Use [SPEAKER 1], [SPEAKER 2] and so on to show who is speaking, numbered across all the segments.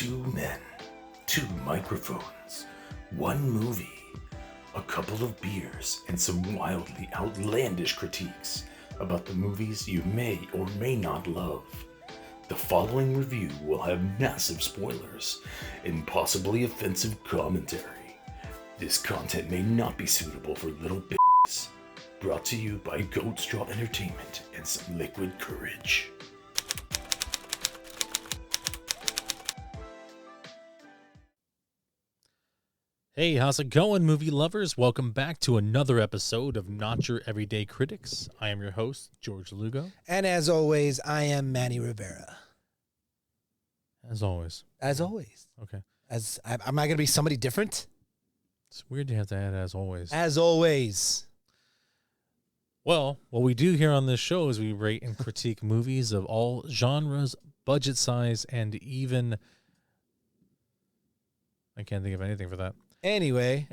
[SPEAKER 1] Two men, two microphones, one movie, a couple of beers, and some wildly outlandish critiques about the movies you may or may not love. The following review will have massive spoilers and possibly offensive commentary. This content may not be suitable for little bitches. Brought to you by Goat Straw Entertainment and some liquid courage.
[SPEAKER 2] Hey, how's it going, movie lovers? Welcome back to another episode of Not Your Everyday Critics. I am your host, George Lugo.
[SPEAKER 3] And as always, I am Manny Rivera.
[SPEAKER 2] As always.
[SPEAKER 3] As always.
[SPEAKER 2] Okay.
[SPEAKER 3] Am I going to be somebody different?
[SPEAKER 2] It's weird to have to add as always.
[SPEAKER 3] As always.
[SPEAKER 2] Well, what we do here on this show is we rate and critique movies of all genres, budget size, and even... I can't think of anything for that.
[SPEAKER 3] Anyway.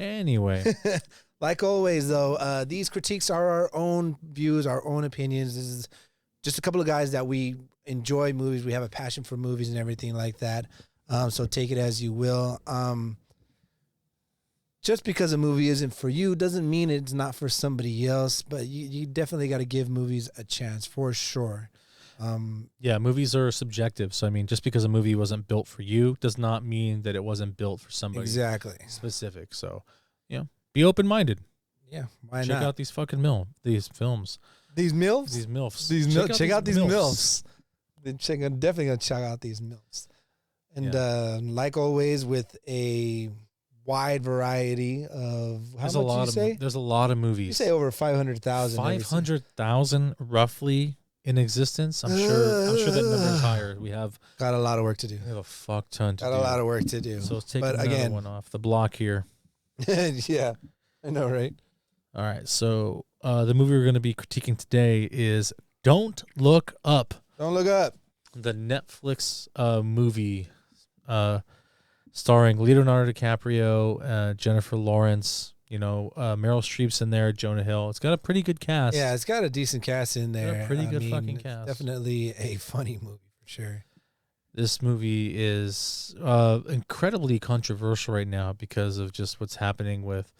[SPEAKER 3] Like always, though, these critiques are our own views, our own opinions. This is just a couple of guys that we enjoy movies. We have a passion for movies and everything like that. So take it as you will. Just because a movie isn't for you doesn't mean it's not for somebody else, but you definitely got to give movies a chance for sure.
[SPEAKER 2] Yeah, movies are subjective. So, I mean, just because a movie wasn't built for you does not mean that it wasn't built for somebody specific. So, yeah, be open-minded.
[SPEAKER 3] Yeah, why
[SPEAKER 2] Check
[SPEAKER 3] not?
[SPEAKER 2] out these fucking these films.
[SPEAKER 3] These MILFs?
[SPEAKER 2] These MILFs.
[SPEAKER 3] Check out these MILFs. Definitely going to check out these MILFs. And like always, with a wide variety of,
[SPEAKER 2] there's a lot of movies.
[SPEAKER 3] You say over 500,000.
[SPEAKER 2] 500,000 roughly in existence. I'm sure that number's higher. We have
[SPEAKER 3] got a lot of work to do.
[SPEAKER 2] We have a fuck ton to do.
[SPEAKER 3] Got a lot of work to do.
[SPEAKER 2] So let's take another one off the block here.
[SPEAKER 3] Yeah, I know, right?
[SPEAKER 2] All right. So the movie we're going to be critiquing today is Don't Look Up.
[SPEAKER 3] Don't Look Up.
[SPEAKER 2] The Netflix movie starring Leonardo DiCaprio, Jennifer Lawrence. You know, Meryl Streep's in there, Jonah Hill. It's got a pretty good cast.
[SPEAKER 3] Yeah, it's got a decent cast in there.
[SPEAKER 2] A pretty good fucking cast.
[SPEAKER 3] Definitely a funny movie for sure.
[SPEAKER 2] This movie is incredibly controversial right now because of just what's happening with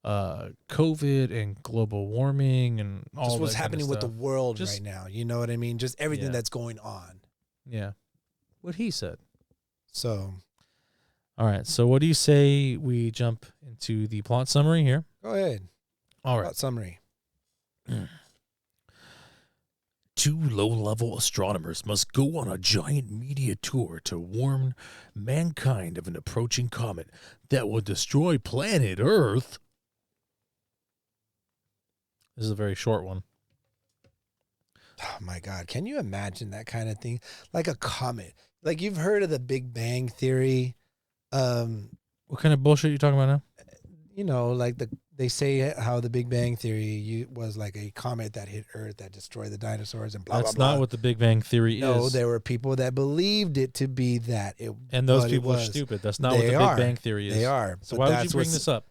[SPEAKER 2] COVID and global warming and all
[SPEAKER 3] just what's
[SPEAKER 2] that
[SPEAKER 3] happening with the world
[SPEAKER 2] just,
[SPEAKER 3] right now. You know what I mean? Just everything that's going on.
[SPEAKER 2] Yeah. What he said.
[SPEAKER 3] So...
[SPEAKER 2] All right, so what do you say we jump into the plot summary here?
[SPEAKER 3] Go ahead.
[SPEAKER 2] All right.
[SPEAKER 3] Plot summary.
[SPEAKER 1] Two low-level astronomers must go on a giant media tour to warn mankind of an approaching comet that will destroy planet Earth.
[SPEAKER 2] This is a very short one.
[SPEAKER 3] Oh, my God. Can you imagine that kind of thing? Like a comet. Like, you've heard of the Big Bang Theory.
[SPEAKER 2] What kind of bullshit are you talking about now?
[SPEAKER 3] You know, like they say how the Big Bang Theory was like a comet that hit Earth that destroyed the dinosaurs and blah,
[SPEAKER 2] That's
[SPEAKER 3] blah, blah.
[SPEAKER 2] That's not what the Big Bang Theory is.
[SPEAKER 3] No, there were people that believed it to be that.
[SPEAKER 2] And those people are stupid. That's not what the Big Bang Theory is.
[SPEAKER 3] They are.
[SPEAKER 2] So why would you bring this up?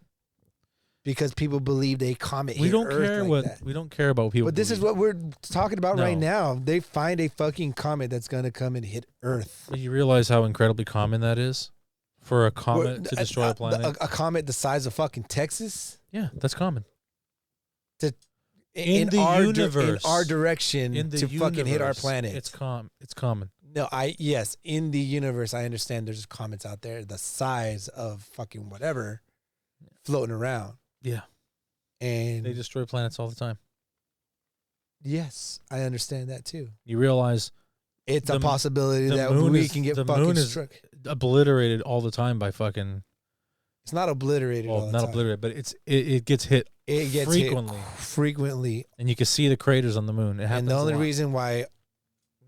[SPEAKER 3] Because people believed a comet
[SPEAKER 2] we
[SPEAKER 3] hit
[SPEAKER 2] don't
[SPEAKER 3] Earth
[SPEAKER 2] care
[SPEAKER 3] like
[SPEAKER 2] what
[SPEAKER 3] that.
[SPEAKER 2] We don't care about what people
[SPEAKER 3] But this
[SPEAKER 2] believe.
[SPEAKER 3] is what we're talking about right now. They find a fucking comet that's going to come and hit Earth.
[SPEAKER 2] But you realize how incredibly common that is? For a comet to destroy a planet?
[SPEAKER 3] A comet the size of fucking Texas?
[SPEAKER 2] Yeah, that's common.
[SPEAKER 3] In
[SPEAKER 2] the universe.
[SPEAKER 3] In our direction to fucking hit our planet.
[SPEAKER 2] It's common.
[SPEAKER 3] No, yes, in the universe, I understand there's comets out there the size of fucking whatever floating around.
[SPEAKER 2] Yeah.
[SPEAKER 3] And
[SPEAKER 2] they destroy planets all the time.
[SPEAKER 3] Yes, I understand that too.
[SPEAKER 2] You realize
[SPEAKER 3] it's a possibility that we can get fucking struck.
[SPEAKER 2] Obliterated all the time by fucking.
[SPEAKER 3] It's not obliterated.
[SPEAKER 2] Well, not obliterated, but it gets hit.
[SPEAKER 3] It gets frequently,
[SPEAKER 2] and you can see the craters on the moon. It happens.
[SPEAKER 3] And the only reason why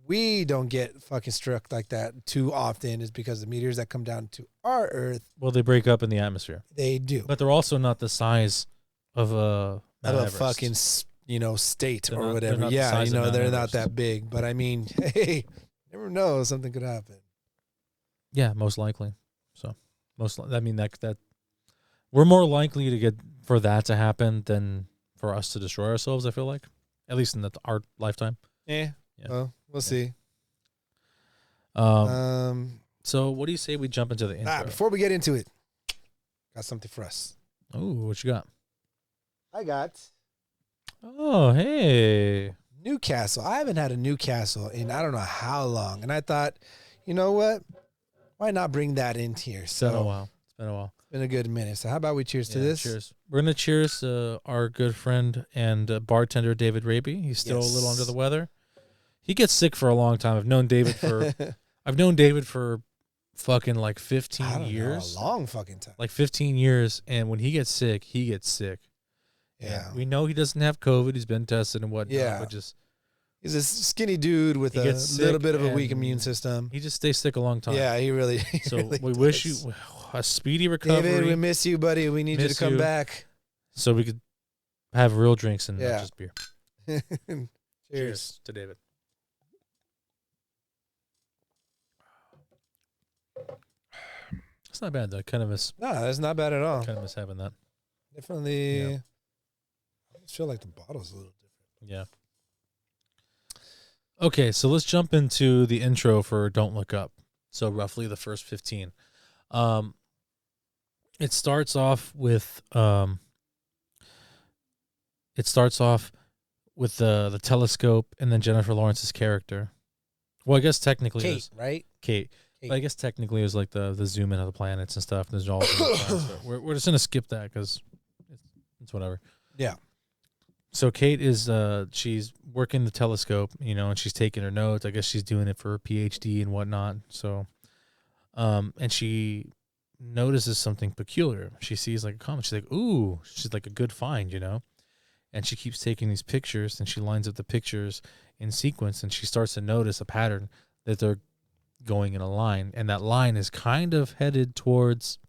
[SPEAKER 3] we don't get fucking struck like that too often is because the meteors that come down to our Earth.
[SPEAKER 2] Well, they break up in the atmosphere.
[SPEAKER 3] They do,
[SPEAKER 2] but they're also not the size of a
[SPEAKER 3] fucking state or whatever. Yeah, they're not that big. But I mean, hey, never know, something could happen.
[SPEAKER 2] Yeah, most likely. So, that we're more likely to get for that to happen than for us to destroy ourselves. I feel like, at least in our lifetime.
[SPEAKER 3] Yeah. Well, we'll see.
[SPEAKER 2] So what do you say we jump into the intro?
[SPEAKER 3] Before we get into it, got something for us.
[SPEAKER 2] Oh, what you got?
[SPEAKER 3] I got
[SPEAKER 2] Oh, hey.
[SPEAKER 3] Newcastle. I haven't had a Newcastle in I don't know how long. And I thought, you know what? Why not bring that in here?
[SPEAKER 2] It's been a while.
[SPEAKER 3] It's been a good minute. So how about we cheers to this?
[SPEAKER 2] Cheers. We're going to cheers our good friend and bartender, David Raby. He's still a little under the weather. He gets sick for a long time. I've known David for fucking like 15 years.
[SPEAKER 3] A long fucking time.
[SPEAKER 2] Like 15 years. And when he gets sick, he gets sick.
[SPEAKER 3] Yeah.
[SPEAKER 2] And we know he doesn't have COVID. He's been tested and whatnot.
[SPEAKER 3] Yeah.
[SPEAKER 2] But just
[SPEAKER 3] he's a skinny dude with a little bit of a weak immune system.
[SPEAKER 2] He just stays sick a long time.
[SPEAKER 3] Yeah, he really.
[SPEAKER 2] So
[SPEAKER 3] really
[SPEAKER 2] we
[SPEAKER 3] does.
[SPEAKER 2] wish you a speedy recovery.
[SPEAKER 3] David, we miss you, buddy. We need you to come back.
[SPEAKER 2] So we could have real drinks and not just beer.
[SPEAKER 3] Cheers
[SPEAKER 2] to David. It's not bad though. Kind of miss.
[SPEAKER 3] No, that's not bad at all.
[SPEAKER 2] Kind of miss having that.
[SPEAKER 3] Definitely.
[SPEAKER 2] Yeah.
[SPEAKER 3] I just feel like the bottle's a little different.
[SPEAKER 2] Yeah. Okay, so let's jump into the intro for Don't Look Up. So roughly the first 15. It starts off with the telescope and then Jennifer Lawrence's character. Well, I guess technically
[SPEAKER 3] Kate,
[SPEAKER 2] it was
[SPEAKER 3] right?
[SPEAKER 2] Kate. But I guess technically it was like the zoom in of the planets and stuff. And there's all we're just gonna skip that because it's whatever.
[SPEAKER 3] Yeah.
[SPEAKER 2] So Kate is she's working the telescope, and she's taking her notes. I guess she's doing it for her PhD and whatnot. So, and she notices something peculiar. She sees like a comet. She's like, "Ooh!" She's like a good find, And she keeps taking these pictures, and she lines up the pictures in sequence, and she starts to notice a pattern that they're going in a line, and that line is kind of headed towards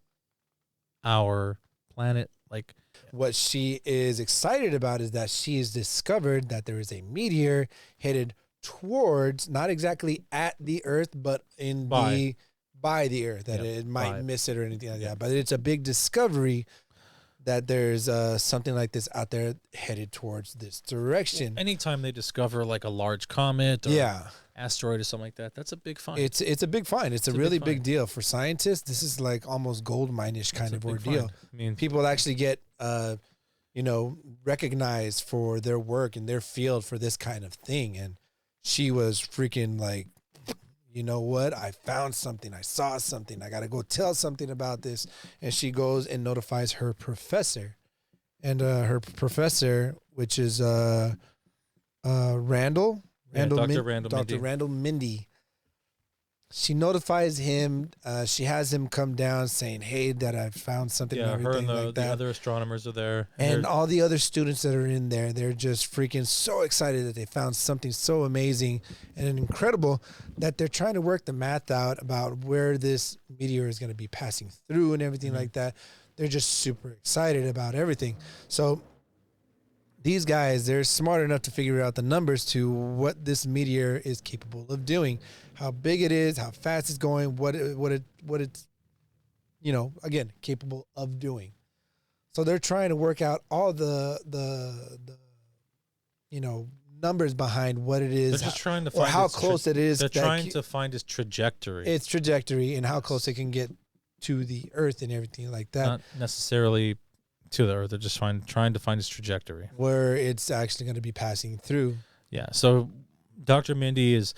[SPEAKER 2] our planet. Like,
[SPEAKER 3] what she is excited about is that she has discovered that there is a meteor headed towards, not exactly at the Earth, but by the Earth, that it might miss it or anything like that. But it's a big discovery that there's something like this out there headed towards this direction.
[SPEAKER 2] Anytime they discover like a large comet or asteroid or something like that, that's a big find.
[SPEAKER 3] It's a big find. It's a really big deal for scientists. This is like almost gold mine-ish kind of ordeal.
[SPEAKER 2] Find. I mean,
[SPEAKER 3] people actually get recognized for their work in their field for this kind of thing. And she was freaking like, you know what? I found something. I saw something. I got to go tell something about this. And she goes and notifies her professor. And her professor, which is Randall.
[SPEAKER 2] Dr.
[SPEAKER 3] Randall Mindy. She notifies him. She has him come down saying, "Hey, that I found something."
[SPEAKER 2] Yeah,
[SPEAKER 3] and
[SPEAKER 2] her and
[SPEAKER 3] like that.
[SPEAKER 2] The other astronomers are there,
[SPEAKER 3] and all the other students that are in there. They're just freaking so excited that they found something so amazing and incredible that they're trying to work the math out about where this meteor is going to be passing through and everything like that. They're just super excited about everything. So these guys, they're smart enough to figure out the numbers to what this meteor is capable of doing, how big it is, how fast it's going, what it's, again, capable of doing. So they're trying to work out all the numbers behind what it is.
[SPEAKER 2] They're just trying to find
[SPEAKER 3] how close it is.
[SPEAKER 2] They're trying to find its trajectory.
[SPEAKER 3] Its trajectory and how close it can get to the Earth and everything like that.
[SPEAKER 2] Not necessarily to the Earth. They're just trying to find its trajectory.
[SPEAKER 3] Where it's actually going to be passing through.
[SPEAKER 2] Yeah. So Dr. Mindy is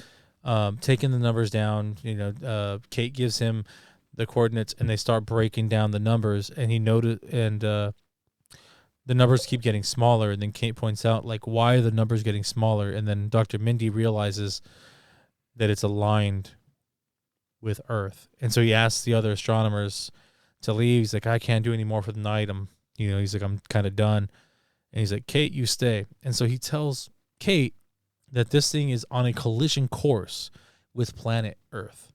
[SPEAKER 2] taking the numbers down. Kate gives him the coordinates, and they start breaking down the numbers. And he noted, and the numbers keep getting smaller. And then Kate points out, like, why are the numbers getting smaller? And then Dr. Mindy realizes that it's aligned with Earth. And so he asks the other astronomers to leave. He's like, I can't do any more for the night. I'm kind of done. And he's like, Kate, you stay. And so he tells Kate that this thing is on a collision course with planet Earth.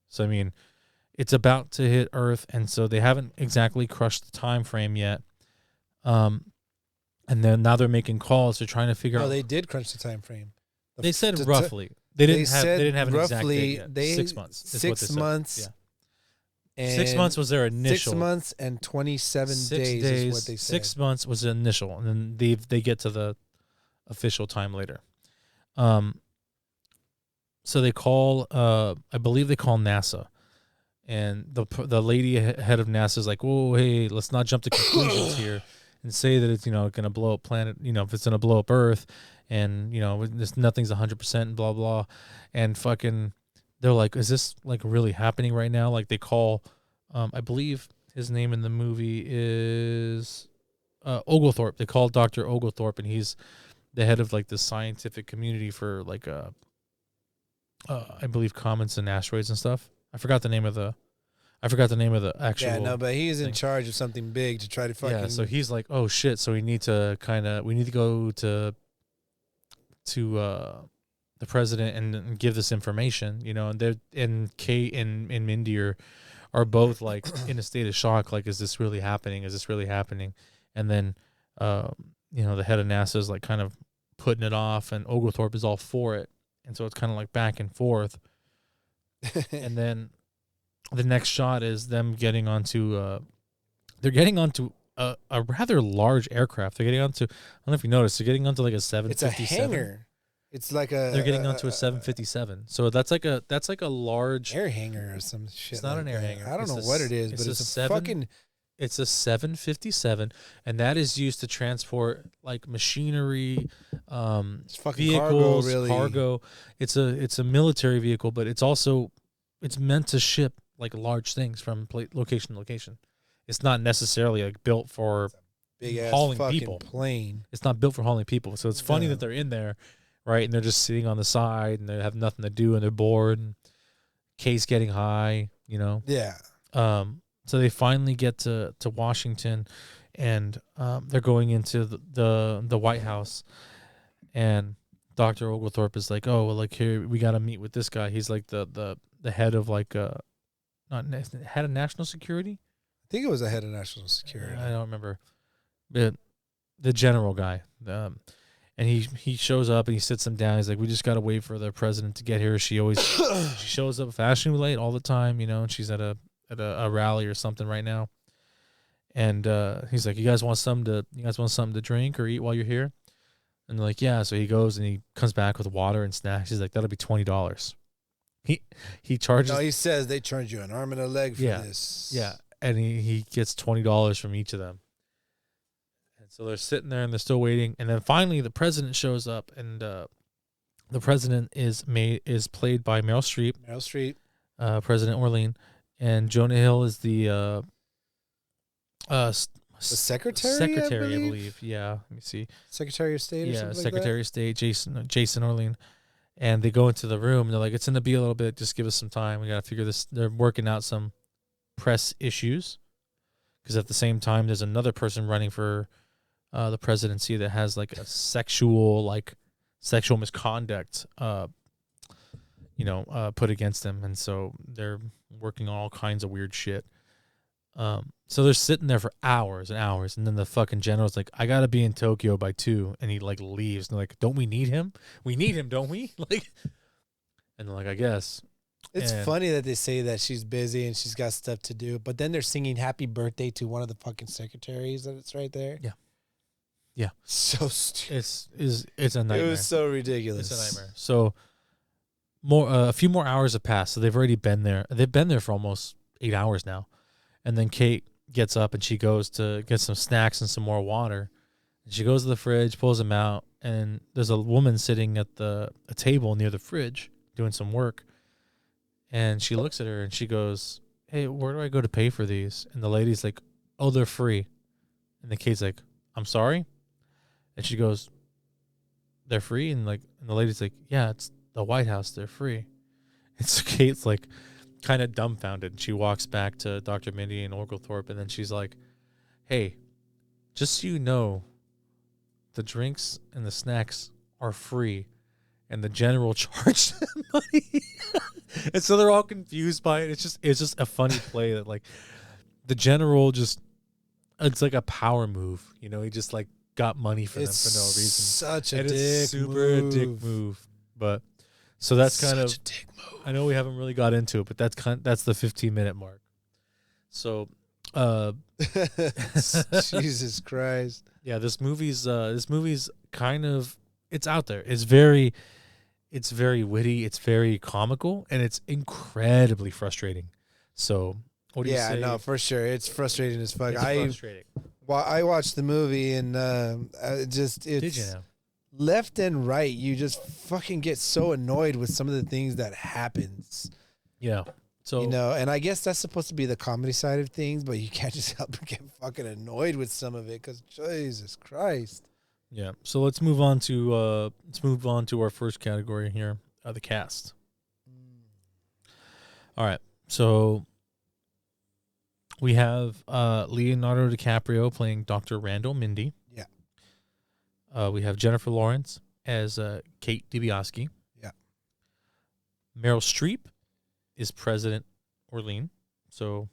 [SPEAKER 2] So, I mean, it's about to hit Earth, and so they haven't exactly crushed the time frame yet. And then now they're making calls. They're trying to figure out.
[SPEAKER 3] No, they did crunch the time frame.
[SPEAKER 2] They said roughly. They didn't have an exact date yet. 6 months.
[SPEAKER 3] 6 months.
[SPEAKER 2] Yeah. And 6 months was their initial.
[SPEAKER 3] 6 months and 27 days is what they said.
[SPEAKER 2] 6 months was the initial, and then they get to the official time later. So they call, I believe they call NASA, And the lady head of NASA is like, whoa, hey, let's not jump to conclusions here and say that it's, going to blow up planet, if it's going to blow up Earth and, nothing's 100% and blah, blah. And fucking, they're like, is this like really happening right now? Like they call, I believe his name in the movie is Oglethorpe. They call Dr. Oglethorpe, and he's the head of like the scientific community for like, I believe comets and asteroids and stuff. I forgot the name of the actual.
[SPEAKER 3] Yeah, no, but he's in charge of something big to try to fucking.
[SPEAKER 2] Yeah, so he's like, oh shit, so we need to go to the president and give this information, and Kate and Mindy are both like in a state of shock, like, is this really happening? Is this really happening? And then the head of NASA is like kind of putting it off, and Oglethorpe is all for it, and so it's kind of like back and forth. And then the next shot is them getting onto a rather large aircraft. They're getting onto, I don't know if you noticed, they're getting onto like a 757.
[SPEAKER 3] It's a hangar. It's like
[SPEAKER 2] they're getting onto a 757. So that's like a large
[SPEAKER 3] air hangar or some shit.
[SPEAKER 2] It's not
[SPEAKER 3] like
[SPEAKER 2] an air
[SPEAKER 3] that.
[SPEAKER 2] hangar.
[SPEAKER 3] I don't know what it is, but it's a fucking.
[SPEAKER 2] It's a 757, and that is used to transport like machinery, vehicles, cargo. It's a military vehicle, but it's meant to ship like large things from location to location. It's not necessarily like built for
[SPEAKER 3] big ass
[SPEAKER 2] hauling
[SPEAKER 3] fucking
[SPEAKER 2] people.
[SPEAKER 3] Plane.
[SPEAKER 2] It's not built for hauling people. So it's funny that they're in there, right? And they're just sitting on the side, and they have nothing to do, and they're bored. And Kay's getting high,
[SPEAKER 3] Yeah.
[SPEAKER 2] So they finally get to Washington, and they're going into the White House, and Dr. Oglethorpe is like, oh, well, like here we got to meet with this guy. He's like the head of like head of national security.
[SPEAKER 3] I think it was the head of national security.
[SPEAKER 2] I don't remember, but the general guy. And he shows up and he sits them down. He's like, we just got to wait for the president to get here. She shows up fashionably late all the time, and she's at a rally or something right now. And he's like, you guys want something to drink or eat while you're here? And they're like, yeah. So he goes and he comes back with water and snacks. He's like, that'll be $20. He charges.
[SPEAKER 3] No, he says they charge you an arm and a leg for this.
[SPEAKER 2] Yeah. And he gets $20 from each of them. And so they're sitting there and they're still waiting. And then finally the president shows up, and the president is played by Meryl Streep. President Orlean. And Jonah Hill is the secretary, I believe. Yeah, let me see.
[SPEAKER 3] Secretary of State.
[SPEAKER 2] Yeah,
[SPEAKER 3] or something
[SPEAKER 2] Secretary of State Jason Orlean. And they go into the room, and they're like, "It's going to be a little bit. Just give us some time. We got to figure this." They're working out some press issues, because at the same time, there's another person running for the presidency that has like a sexual misconduct. Put against them, and so they're working on all kinds of weird shit. So they're sitting there for hours and hours, and then the fucking general's like, I gotta be in Tokyo by 2, and he like leaves. And they're like, don't we need him? We need him, don't we? Like, and they're like, I guess.
[SPEAKER 3] It's funny that they say that she's busy and she's got stuff to do, but then they're singing happy birthday to one of the fucking secretaries that's right there.
[SPEAKER 2] Yeah.
[SPEAKER 3] So stupid.
[SPEAKER 2] It's a nightmare.
[SPEAKER 3] It was so ridiculous.
[SPEAKER 2] It's a nightmare. So a few more hours have passed, so they've already been there. They've been there for almost 8 hours now. And then Kate gets up and she goes to get some snacks and some more water. And she goes to the fridge, pulls them out, and there's a woman sitting at a table near the fridge doing some work. And she looks at her and she goes, hey, where do I go to pay for these? And the lady's like, oh, they're free. And the Kate's like, I'm sorry? And she goes, they're free? And the lady's like, yeah, it's the White House, they're free. And so Kate's like kind of dumbfounded. And she walks back to Dr. Mindy and Oglethorpe, and then she's like, hey, just so you know, the drinks and the snacks are free, and the general charged them money. And so they're all confused by it. It's just a funny play that like the general it's like a power move. He just like got money for them for no reason.
[SPEAKER 3] Such a
[SPEAKER 2] dick move. But so that's kind of a dick move. I know we haven't really got into it, but that's the 15-minute mark. So
[SPEAKER 3] Jesus Christ.
[SPEAKER 2] Yeah, this movie's kind of, it's out there. It's very witty, it's very comical, and it's incredibly frustrating. So what do you say?
[SPEAKER 3] Yeah, no, for sure. It's frustrating as fuck.
[SPEAKER 2] It's frustrating.
[SPEAKER 3] I watched the movie and it's
[SPEAKER 2] Did you know?
[SPEAKER 3] left and right. You just fucking get so annoyed with some of the things that happens.
[SPEAKER 2] Yeah. So
[SPEAKER 3] And I guess that's supposed to be the comedy side of things, but you can't just help but get fucking annoyed with some of it because Jesus Christ.
[SPEAKER 2] yeah. So let's move on to our first category here, the cast. All right. So we have Leonardo DiCaprio playing Dr. Randall Mindy.
[SPEAKER 3] Yeah.
[SPEAKER 2] We have Jennifer Lawrence as Kate DiBiase.
[SPEAKER 3] Yeah.
[SPEAKER 2] Meryl Streep is President Orlean, so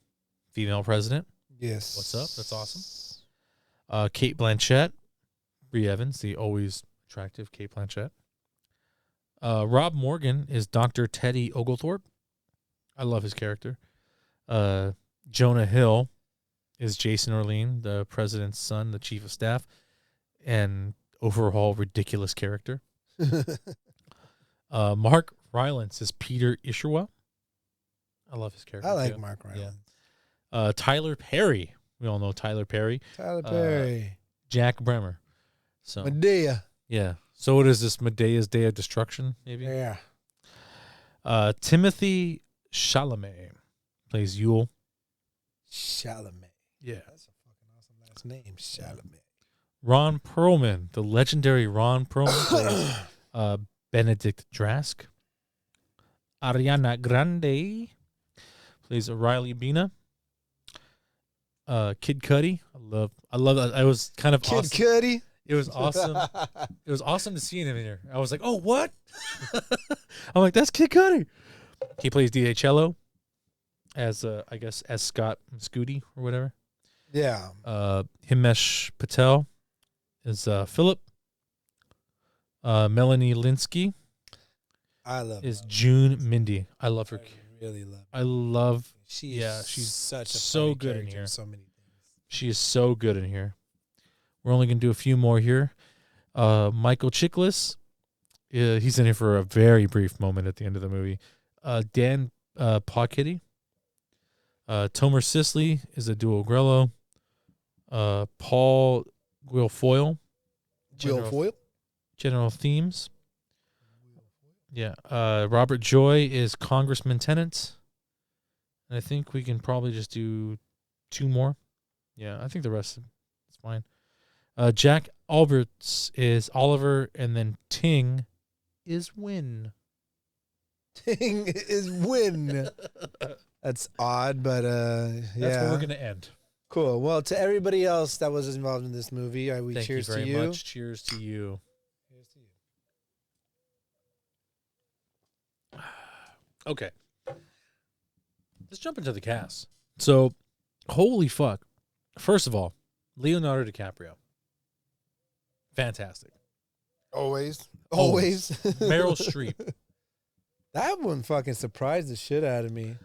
[SPEAKER 2] female president.
[SPEAKER 3] Yes.
[SPEAKER 2] What's up? That's awesome. Kate Blanchett, Brie Evans, the always attractive Kate Blanchett. Rob Morgan is Dr. Teddy Oglethorpe. I love his character. Jonah Hill is Jason Orlean, the president's son, the chief of staff, and overall ridiculous character. Mark Rylance is Peter Isherwell. I love his character.
[SPEAKER 3] I like
[SPEAKER 2] too.
[SPEAKER 3] Mark Rylance.
[SPEAKER 2] Yeah. Tyler Perry. We all know Tyler Perry.
[SPEAKER 3] Tyler Perry.
[SPEAKER 2] Jack Bremer. So
[SPEAKER 3] Medea.
[SPEAKER 2] yeah. So what is this? Medea's Day of Destruction, maybe?
[SPEAKER 3] Yeah.
[SPEAKER 2] Timothy Chalamet plays Yule.
[SPEAKER 3] Chalamet.
[SPEAKER 2] Yeah.
[SPEAKER 3] That's a fucking awesome last name, Chalamet.
[SPEAKER 2] Ron Perlman, the legendary Ron Perlman, plays Benedict Drask. Ariana Grande plays Riley Bina. Kid Cudi, I love that. I was kind of
[SPEAKER 3] Kid
[SPEAKER 2] awesome.
[SPEAKER 3] Cudi.
[SPEAKER 2] It was awesome. It was awesome to see him in here. I was like, oh, what? I'm like, that's Kid Cudi. He plays D.A. Cello as, I guess, as Scott Scooty or whatever.
[SPEAKER 3] Yeah.
[SPEAKER 2] Himesh Patel is Philip. Melanie Linsky
[SPEAKER 3] I love
[SPEAKER 2] is
[SPEAKER 3] her.
[SPEAKER 2] June Mindy. I love her.
[SPEAKER 3] I really love her.
[SPEAKER 2] I love.
[SPEAKER 3] She
[SPEAKER 2] Yeah,
[SPEAKER 3] is
[SPEAKER 2] she's
[SPEAKER 3] such a
[SPEAKER 2] so
[SPEAKER 3] funny
[SPEAKER 2] good in
[SPEAKER 3] character
[SPEAKER 2] here.
[SPEAKER 3] So many things.
[SPEAKER 2] She is so good in here. We're only gonna do a few more here. Michael Chiklis, he's in here for a very brief moment at the end of the movie. Dan Pawkitty. Tomer Sisley is a duo Grello. Paul Guilfoyle. General Themes. Yeah. Robert Joy is Congressman Tennant. And I think we can probably just do two more. Yeah, I think the rest is fine. Jack Alberts is Oliver, and then Ting is Win.
[SPEAKER 3] Ting is Win. That's odd, but yeah.
[SPEAKER 2] That's where we're going to end.
[SPEAKER 3] Cool. Well, to everybody else that was involved in this movie, we
[SPEAKER 2] Thank
[SPEAKER 3] cheers
[SPEAKER 2] you very
[SPEAKER 3] to you.
[SPEAKER 2] much. Cheers to you.
[SPEAKER 3] Cheers to you.
[SPEAKER 2] Okay. Let's jump into the cast. So, holy fuck. First of all, Leonardo DiCaprio. Fantastic.
[SPEAKER 3] Always.
[SPEAKER 2] Meryl Streep.
[SPEAKER 3] That one fucking surprised the shit out of me.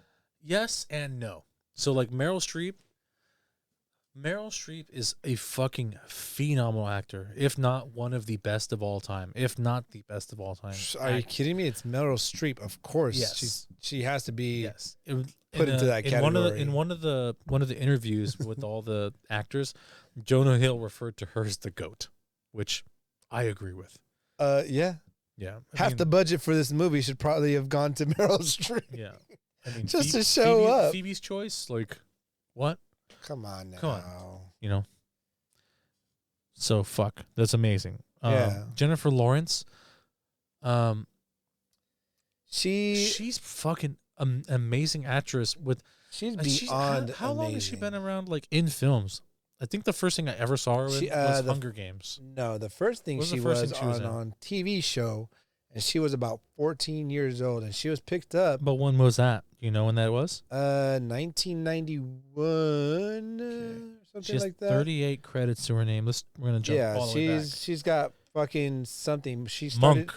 [SPEAKER 2] Yes and no. So, like, Meryl Streep is a fucking phenomenal actor, if not one of the best of all time, if not the best of all time.
[SPEAKER 3] Are you kidding me? It's Meryl Streep, of course.
[SPEAKER 2] Yes.
[SPEAKER 3] She has to be
[SPEAKER 2] Yes.
[SPEAKER 3] put into that category.
[SPEAKER 2] In one of the interviews with all the actors, Jonah Hill referred to her as the GOAT, which I agree with.
[SPEAKER 3] Yeah.
[SPEAKER 2] Yeah.
[SPEAKER 3] Half the budget for this movie should probably have gone to Meryl Streep.
[SPEAKER 2] Yeah. I mean,
[SPEAKER 3] Just to show up.
[SPEAKER 2] Phoebe's Choice, like, what?
[SPEAKER 3] Come on now.
[SPEAKER 2] Come on. You know? So, fuck. That's amazing.
[SPEAKER 3] Yeah.
[SPEAKER 2] Jennifer Lawrence,
[SPEAKER 3] she's
[SPEAKER 2] fucking amazing actress with...
[SPEAKER 3] beyond
[SPEAKER 2] how long has she
[SPEAKER 3] amazing.
[SPEAKER 2] been around, like, in films? I think the first thing I ever saw her in was Hunger Games.
[SPEAKER 3] No, the first thing
[SPEAKER 2] What was
[SPEAKER 3] she
[SPEAKER 2] the first
[SPEAKER 3] was
[SPEAKER 2] thing she was
[SPEAKER 3] on TV show, and she was about 14 years old, and she was picked up
[SPEAKER 2] But when was that? You know when that was?
[SPEAKER 3] 1991 something
[SPEAKER 2] She has
[SPEAKER 3] like that.
[SPEAKER 2] 38 credits to her name. We're gonna jump all the way back.
[SPEAKER 3] she's got fucking something. She
[SPEAKER 2] Monk.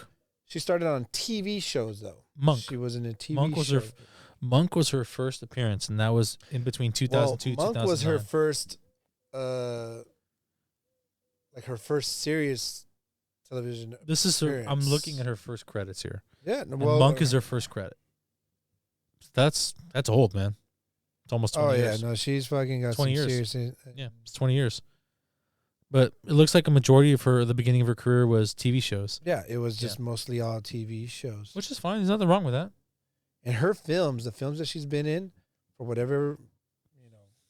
[SPEAKER 3] started on TV shows though.
[SPEAKER 2] Monk.
[SPEAKER 3] She was in a TV
[SPEAKER 2] Monk was
[SPEAKER 3] show.
[SPEAKER 2] Monk was her first appearance, and that was in between 2002
[SPEAKER 3] Monk
[SPEAKER 2] 2009.
[SPEAKER 3] was her first like her first serious television.
[SPEAKER 2] This is her. I'm
[SPEAKER 3] appearance.
[SPEAKER 2] looking at her first credits here.
[SPEAKER 3] Yeah,
[SPEAKER 2] And
[SPEAKER 3] well,
[SPEAKER 2] Monk is her first credit. That's old, man. It's almost 20 years.
[SPEAKER 3] No, she's fucking got
[SPEAKER 2] 20
[SPEAKER 3] some
[SPEAKER 2] years.
[SPEAKER 3] serious.
[SPEAKER 2] Yeah, it's 20 years. But it looks like a majority of the beginning of her career was TV shows.
[SPEAKER 3] Yeah, it was just mostly all TV shows.
[SPEAKER 2] Which is fine. There's nothing wrong with that.
[SPEAKER 3] And her films, the films that she's been in, for whatever,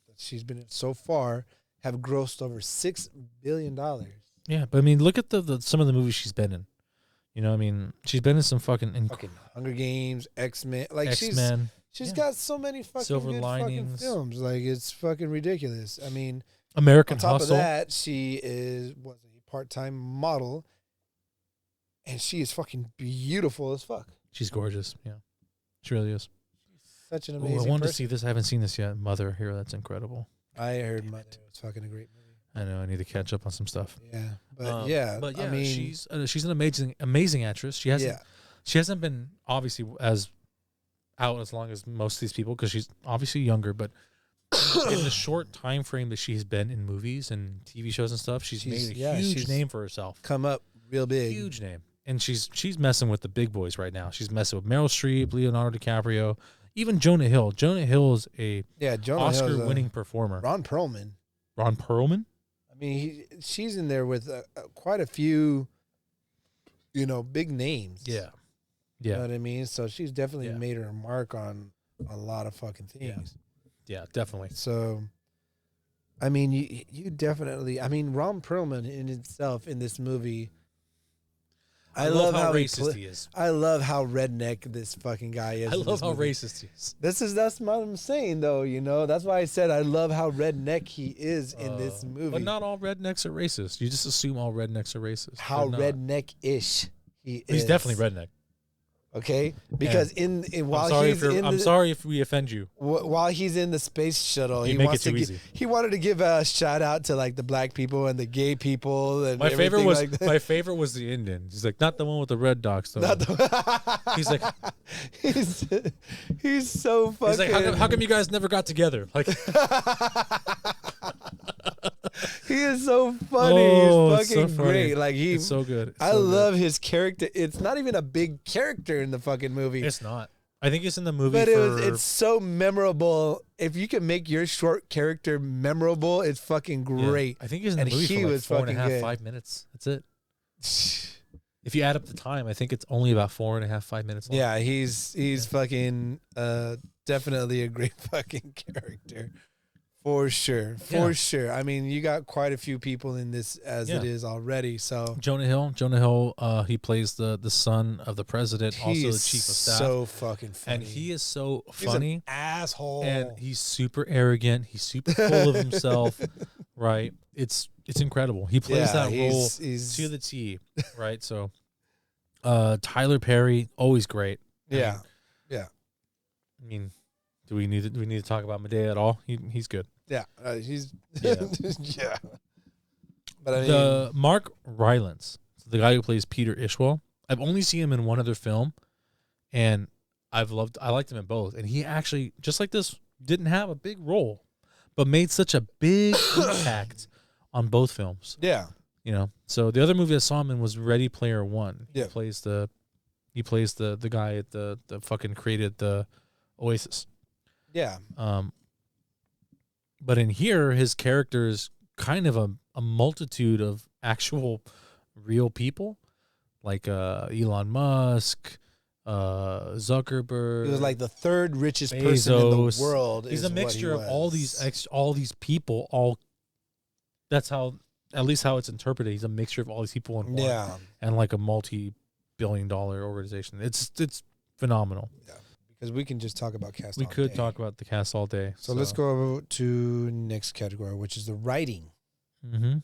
[SPEAKER 3] that she's been in so far, have grossed over $6 billion.
[SPEAKER 2] Yeah, but I mean, look at some of the movies she's been in. You know, I mean, she's been in some fucking
[SPEAKER 3] Hunger Games, X-Men. Like
[SPEAKER 2] X-Men.
[SPEAKER 3] She's got so many fucking
[SPEAKER 2] Silver
[SPEAKER 3] good
[SPEAKER 2] Linings.
[SPEAKER 3] fucking films. Like, it's fucking ridiculous. I mean,
[SPEAKER 2] American
[SPEAKER 3] on top
[SPEAKER 2] Hustle.
[SPEAKER 3] of that, she was a part-time model, and she is fucking beautiful as fuck.
[SPEAKER 2] She's gorgeous. Yeah, she really is.
[SPEAKER 3] Such an
[SPEAKER 2] Ooh,
[SPEAKER 3] amazing
[SPEAKER 2] I wanted to
[SPEAKER 3] person.
[SPEAKER 2] see this. I haven't seen this yet. Mother here. That's incredible.
[SPEAKER 3] I heard Mother. It was fucking a great movie.
[SPEAKER 2] I know. I need to catch up on some stuff.
[SPEAKER 3] Yeah, but
[SPEAKER 2] But
[SPEAKER 3] I mean,
[SPEAKER 2] she's an amazing actress. She hasn't been obviously as out as long as most of these people because she's obviously younger. But in the short time frame that she's been in movies and TV shows and stuff, she's made a huge name for herself.
[SPEAKER 3] Come up real big,
[SPEAKER 2] Huge name, and she's messing with the big boys right now. She's messing with Meryl Streep, Leonardo DiCaprio, even Jonah Hill. Jonah Hill is a Oscar-winning performer.
[SPEAKER 3] Ron Perlman.
[SPEAKER 2] Ron Perlman.
[SPEAKER 3] I mean, she's in there with quite a few, big names.
[SPEAKER 2] Yeah.
[SPEAKER 3] You know what I mean? So she's definitely
[SPEAKER 2] Yeah.
[SPEAKER 3] made her mark on a lot of fucking things.
[SPEAKER 2] Yeah, definitely.
[SPEAKER 3] So, I mean, you definitely, Ron Perlman in itself in this movie, I love how
[SPEAKER 2] racist he is.
[SPEAKER 3] I love how redneck this fucking guy is.
[SPEAKER 2] I love how racist he is.
[SPEAKER 3] That's what I'm saying though, That's why I said I love how redneck he is in this movie.
[SPEAKER 2] But not all rednecks are racist. You just assume all rednecks are racist.
[SPEAKER 3] How redneck-ish he is.
[SPEAKER 2] He's definitely redneck.
[SPEAKER 3] Okay, because
[SPEAKER 2] I'm sorry if we offend you.
[SPEAKER 3] While he's in the space shuttle,
[SPEAKER 2] he make it too easy.
[SPEAKER 3] He wanted to give a shout out to like the black people and the gay people and
[SPEAKER 2] my favorite was
[SPEAKER 3] like that.
[SPEAKER 2] my favorite was the Indian. He's like, not the one with the red docs though. He's like,
[SPEAKER 3] he's so fucking.
[SPEAKER 2] He's like, how come you guys never got together? Like,
[SPEAKER 3] he is so funny. He's fucking great. Like
[SPEAKER 2] it's so good.
[SPEAKER 3] I love his character. It's not even a big character in the fucking movie.
[SPEAKER 2] It's not. I think it's in the movie.
[SPEAKER 3] But it's so memorable. If you can make your short character memorable, it's fucking great.
[SPEAKER 2] Yeah. I think he's in the movie for like 4.5, 5 minutes. That's it. If you add up the time, I think it's only about 4.5, 5 minutes long.
[SPEAKER 3] Yeah, he's fucking definitely a great fucking character. For sure. Sure. I mean, you got quite a few people in this as it is already. So
[SPEAKER 2] Jonah Hill, he plays the son of the president, also the chief of staff.
[SPEAKER 3] So fucking funny.
[SPEAKER 2] And he is so funny.
[SPEAKER 3] He's an asshole.
[SPEAKER 2] And he's super arrogant. He's super full of himself. Right? It's incredible. He plays that role to the T. Right? So Tyler Perry, always great.
[SPEAKER 3] Yeah.
[SPEAKER 2] I mean, do we need to talk about Mckay at all? He's good.
[SPEAKER 3] Yeah, he's
[SPEAKER 2] yeah.
[SPEAKER 3] But I mean,
[SPEAKER 2] the Mark Rylance, the guy who plays Peter Ishwell. I've only seen him in one other film, and I liked him in both. And he actually, just like this, didn't have a big role, but made such a big impact on both films.
[SPEAKER 3] Yeah.
[SPEAKER 2] So the other movie I saw him in was Ready Player One.
[SPEAKER 3] Yeah.
[SPEAKER 2] He plays the guy at the fucking created the Oasis.
[SPEAKER 3] Yeah.
[SPEAKER 2] But in here, his character is kind of a multitude of actual real people, like Elon Musk, Zuckerberg.
[SPEAKER 3] He was like the third richest
[SPEAKER 2] Bezos.
[SPEAKER 3] person in the world.
[SPEAKER 2] He's a mixture of all these people. That's how, at least how it's interpreted. He's a mixture of all these people in one.
[SPEAKER 3] Yeah.
[SPEAKER 2] And like a multi-billion-dollar organization. It's phenomenal.
[SPEAKER 3] Yeah. Because we can just talk about cast.
[SPEAKER 2] We could talk about the cast all day.
[SPEAKER 3] So let's go to next category, which is the writing.
[SPEAKER 2] Mm-hmm.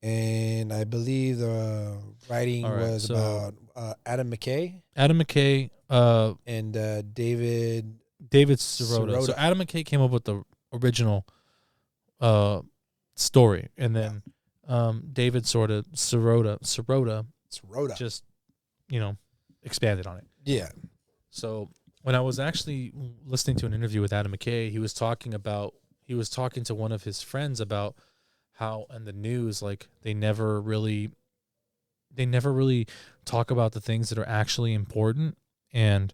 [SPEAKER 3] And I believe the writing was about Adam Mckay.
[SPEAKER 2] Adam Mckay.
[SPEAKER 3] And David
[SPEAKER 2] Sirota. So Adam Mckay came up with the original story, and then David Sirota just expanded on it.
[SPEAKER 3] Yeah.
[SPEAKER 2] So when I was actually listening to an interview with Adam Mckay, he was talking to one of his friends about how in the news, like they never really talk about the things that are actually important, and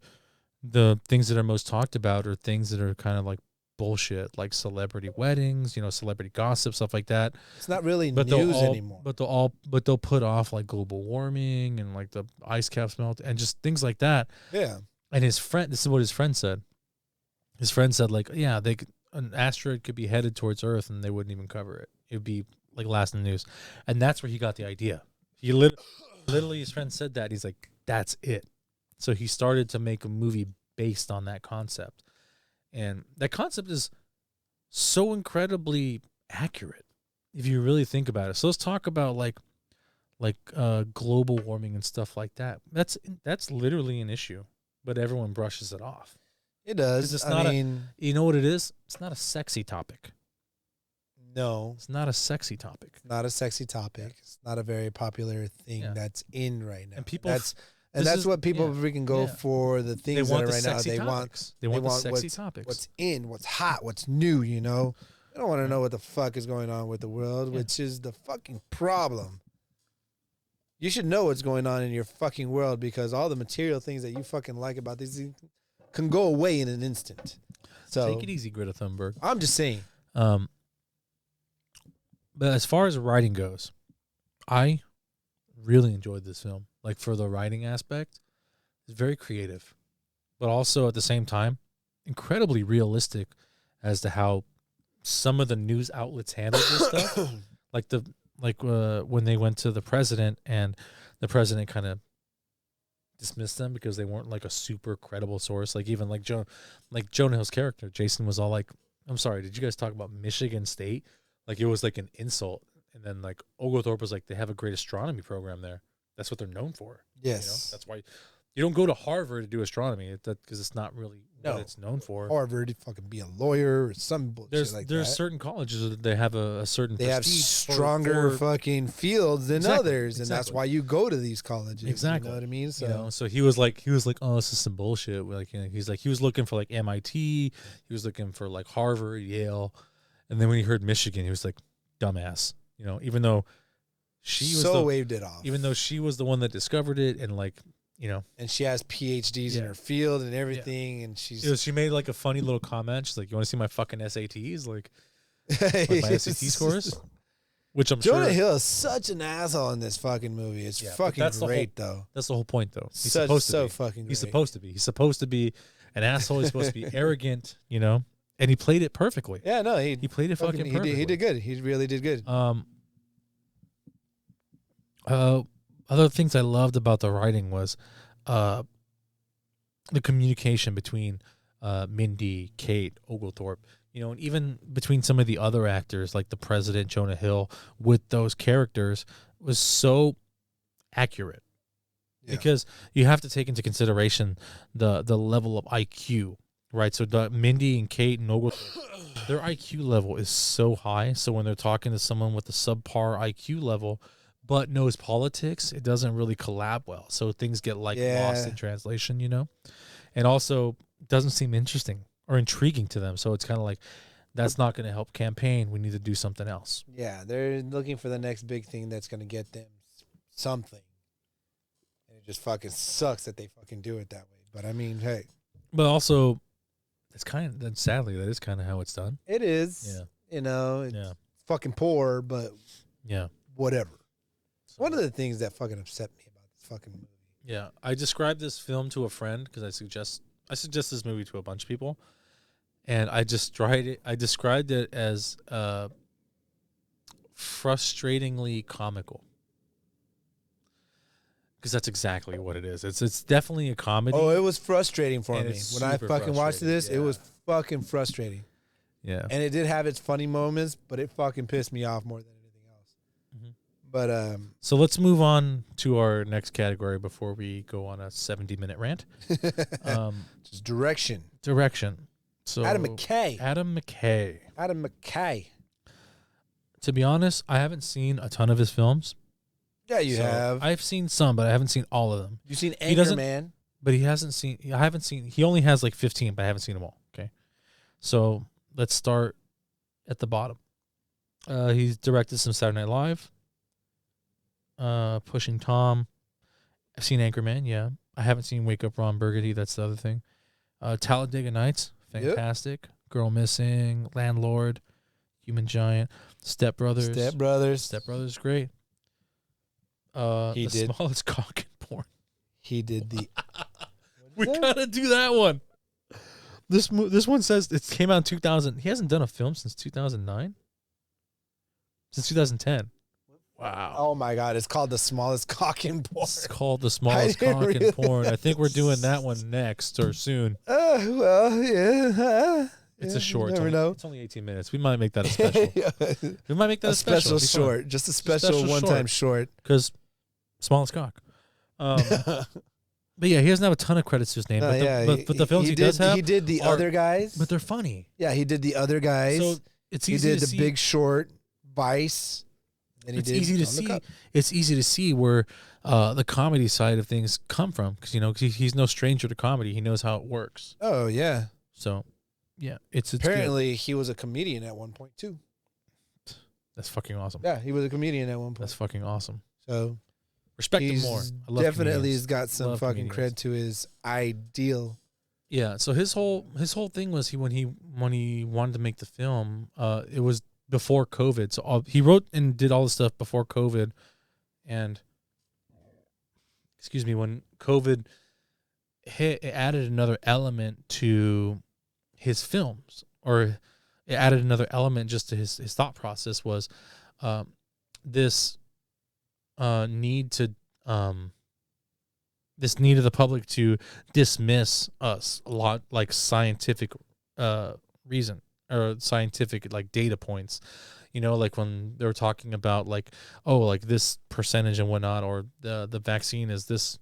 [SPEAKER 2] the things that are most talked about are things that are kind of like bullshit, like celebrity weddings, celebrity gossip, stuff like that.
[SPEAKER 3] It's not really
[SPEAKER 2] But
[SPEAKER 3] news anymore.
[SPEAKER 2] But they'll put off like global warming and like the ice caps melt and just things like that.
[SPEAKER 3] Yeah.
[SPEAKER 2] And this is what his friend said. His friend said, like, yeah, an asteroid could be headed towards Earth and they wouldn't even cover it. It would be like last in the news. And that's where he got the idea. He literally, his friend said that. He's like, that's it. So he started to make a movie based on that concept. And that concept is so incredibly accurate if you really think about it. So let's talk about like global warming and stuff like that. That's literally an issue, but everyone brushes it off.
[SPEAKER 3] It does.
[SPEAKER 2] It's not you know what it is? It's not a sexy topic.
[SPEAKER 3] No.
[SPEAKER 2] It's not a sexy topic.
[SPEAKER 3] It's not a sexy topic. It's not a very popular thing that's in right now.
[SPEAKER 2] And people
[SPEAKER 3] that's what people freaking go for, the things that are right now.
[SPEAKER 2] They want the sexy topics.
[SPEAKER 3] What's in, what's hot, what's new, They don't want to know what the fuck is going on with the world, which is the fucking problem. You should know what's going on in your fucking world because all the material things that you fucking like about these things can go away in an instant. So
[SPEAKER 2] take it easy, Greta Thunberg.
[SPEAKER 3] I'm just saying.
[SPEAKER 2] But as far as writing goes, I really enjoyed this film. Like for the writing aspect, it's very creative, but also at the same time, incredibly realistic as to how some of the news outlets handled this stuff. When they went to the president and the president kind of dismissed them because they weren't like a super credible source. Like even like Jonah Hill's character, Jason was all like, "I'm sorry, did you guys talk about Michigan State?" Like it was like an insult. And then like Oglethorpe was like, they have a great astronomy program there. That's what they're known for.
[SPEAKER 3] Yes.
[SPEAKER 2] That's why you don't go to Harvard to do astronomy because it's not really what it's known for.
[SPEAKER 3] Harvard, you fucking be a lawyer or some bullshit like that.
[SPEAKER 2] There's certain colleges that they have a certain
[SPEAKER 3] they have stronger fucking fields than others, and that's why you go to these colleges.
[SPEAKER 2] Exactly.
[SPEAKER 3] You know what I mean? So
[SPEAKER 2] so he was like, oh, this is some bullshit. Like he was looking for like MIT, he was looking for like Harvard, Yale, and then when he heard Michigan, he was like, dumbass. Even though she was
[SPEAKER 3] waved it off.
[SPEAKER 2] Even though she was the one that discovered it, and like,
[SPEAKER 3] and she has PhDs in her field and everything, and
[SPEAKER 2] she made like a funny little comment. She's like, "You want to see my fucking SATs? Like my SAT scores?" Which I'm
[SPEAKER 3] Jonah
[SPEAKER 2] sure
[SPEAKER 3] Hill is such an asshole in this fucking movie. It's fucking great, though.
[SPEAKER 2] That's the whole point, though. He's
[SPEAKER 3] supposed
[SPEAKER 2] to be.
[SPEAKER 3] Fucking great.
[SPEAKER 2] He's supposed to be. He's supposed to be an asshole. He's supposed to be arrogant, and he played it perfectly.
[SPEAKER 3] Yeah, no,
[SPEAKER 2] he played it fucking perfectly.
[SPEAKER 3] He did good. He really did good.
[SPEAKER 2] Other things I loved about the writing was the communication between Mindy, Kate, Oglethorpe, and even between some of the other actors like the president, Jonah Hill, with those characters was so accurate. Because you have to take into consideration the level of IQ, right? So Mindy and Kate and Oglethorpe, their IQ level is so high. So when they're talking to someone with a subpar IQ level but knows politics, it doesn't really collab well. So things get lost in translation, and also doesn't seem interesting or intriguing to them. So it's kind of like, that's not going to help campaign. We need to do something else.
[SPEAKER 3] Yeah, they're looking for the next big thing that's going to get them something. And it just fucking sucks that they fucking do it that way. But I mean, hey.
[SPEAKER 2] But also, sadly, that is kind of how it's done.
[SPEAKER 3] It is. Yeah. It's fucking poor, but whatever. One of the things that fucking upset me about this fucking movie.
[SPEAKER 2] Yeah, I described this film to a friend because I suggest this movie to a bunch of people, and I described it as frustratingly comical, because that's exactly what it is. It's definitely a comedy.
[SPEAKER 3] Oh, it was frustrating for me when I fucking watched this. It was fucking frustrating.
[SPEAKER 2] Yeah,
[SPEAKER 3] and it did have its funny moments, but it fucking pissed me off more than anything else. Mm-hmm. But
[SPEAKER 2] so let's move on to our next category before we go on a 70-minute rant.
[SPEAKER 3] Just direction.
[SPEAKER 2] So
[SPEAKER 3] Adam Mckay.
[SPEAKER 2] Adam
[SPEAKER 3] Mckay.
[SPEAKER 2] To be honest, I haven't seen a ton of his films.
[SPEAKER 3] Yeah, you have.
[SPEAKER 2] I've seen some, but I haven't seen all of them.
[SPEAKER 3] You've seen Anchorman.
[SPEAKER 2] But he hasn't seen. I haven't seen. He only has like 15, but I haven't seen them all. Okay, so let's start at the bottom. He's directed some Saturday Night Live. Pushing Tom. I've seen Anchorman. Yeah, I haven't seen Wake Up Ron Burgundy. That's the other thing. Talladega Nights, fantastic. Girl Missing, Landlord, Human Giant, Step Brothers.
[SPEAKER 3] Step Brothers,
[SPEAKER 2] great.
[SPEAKER 3] He
[SPEAKER 2] The
[SPEAKER 3] did.
[SPEAKER 2] Smallest Cock in Porn.
[SPEAKER 3] He did the.
[SPEAKER 2] We gotta do that one. This one says it came out in 2000. He hasn't done a film since 2009. Since 2010. Wow.
[SPEAKER 3] Oh my God! It's called The Smallest Cock in Porn.
[SPEAKER 2] It's called The Smallest Cock in Porn. I think we're doing that one next or soon.
[SPEAKER 3] Well, yeah.
[SPEAKER 2] It's a short.
[SPEAKER 3] You never know.
[SPEAKER 2] It's only 18 minutes. We might make that a special. We might make that a
[SPEAKER 3] special
[SPEAKER 2] special.
[SPEAKER 3] short. Just a special one-time short.
[SPEAKER 2] Because Smallest Cock. But yeah, he doesn't have a ton of credits to his name. But the films he does have,
[SPEAKER 3] he did the other guys.
[SPEAKER 2] but they're funny.
[SPEAKER 3] Yeah, he did the other guys.
[SPEAKER 2] So it's
[SPEAKER 3] he
[SPEAKER 2] easy
[SPEAKER 3] did
[SPEAKER 2] to
[SPEAKER 3] the
[SPEAKER 2] see.
[SPEAKER 3] Big Short, Vice. And
[SPEAKER 2] It's easy to see. It's easy to see where the comedy side of things come from, because he's no stranger to comedy. He knows how it works.
[SPEAKER 3] Oh yeah.
[SPEAKER 2] So yeah, it's
[SPEAKER 3] apparently
[SPEAKER 2] good.
[SPEAKER 3] he was a comedian at one point too.
[SPEAKER 2] That's fucking awesome.
[SPEAKER 3] Yeah, he was a comedian at one point.
[SPEAKER 2] That's fucking awesome.
[SPEAKER 3] So
[SPEAKER 2] respect him more. I love
[SPEAKER 3] definitely
[SPEAKER 2] comedians.
[SPEAKER 3] has got some fucking cred to his ideal.
[SPEAKER 2] Yeah. So his whole thing was when he wanted to make the film, it was before COVID. So he wrote and did all the stuff before COVID, and when COVID hit, it added another element to his films, or it added another element just to his thought process was this need of the public to dismiss us a lot, like scientific reason or scientific like data points, like when they were talking about like, oh, like this percentage and whatnot, or the vaccine is this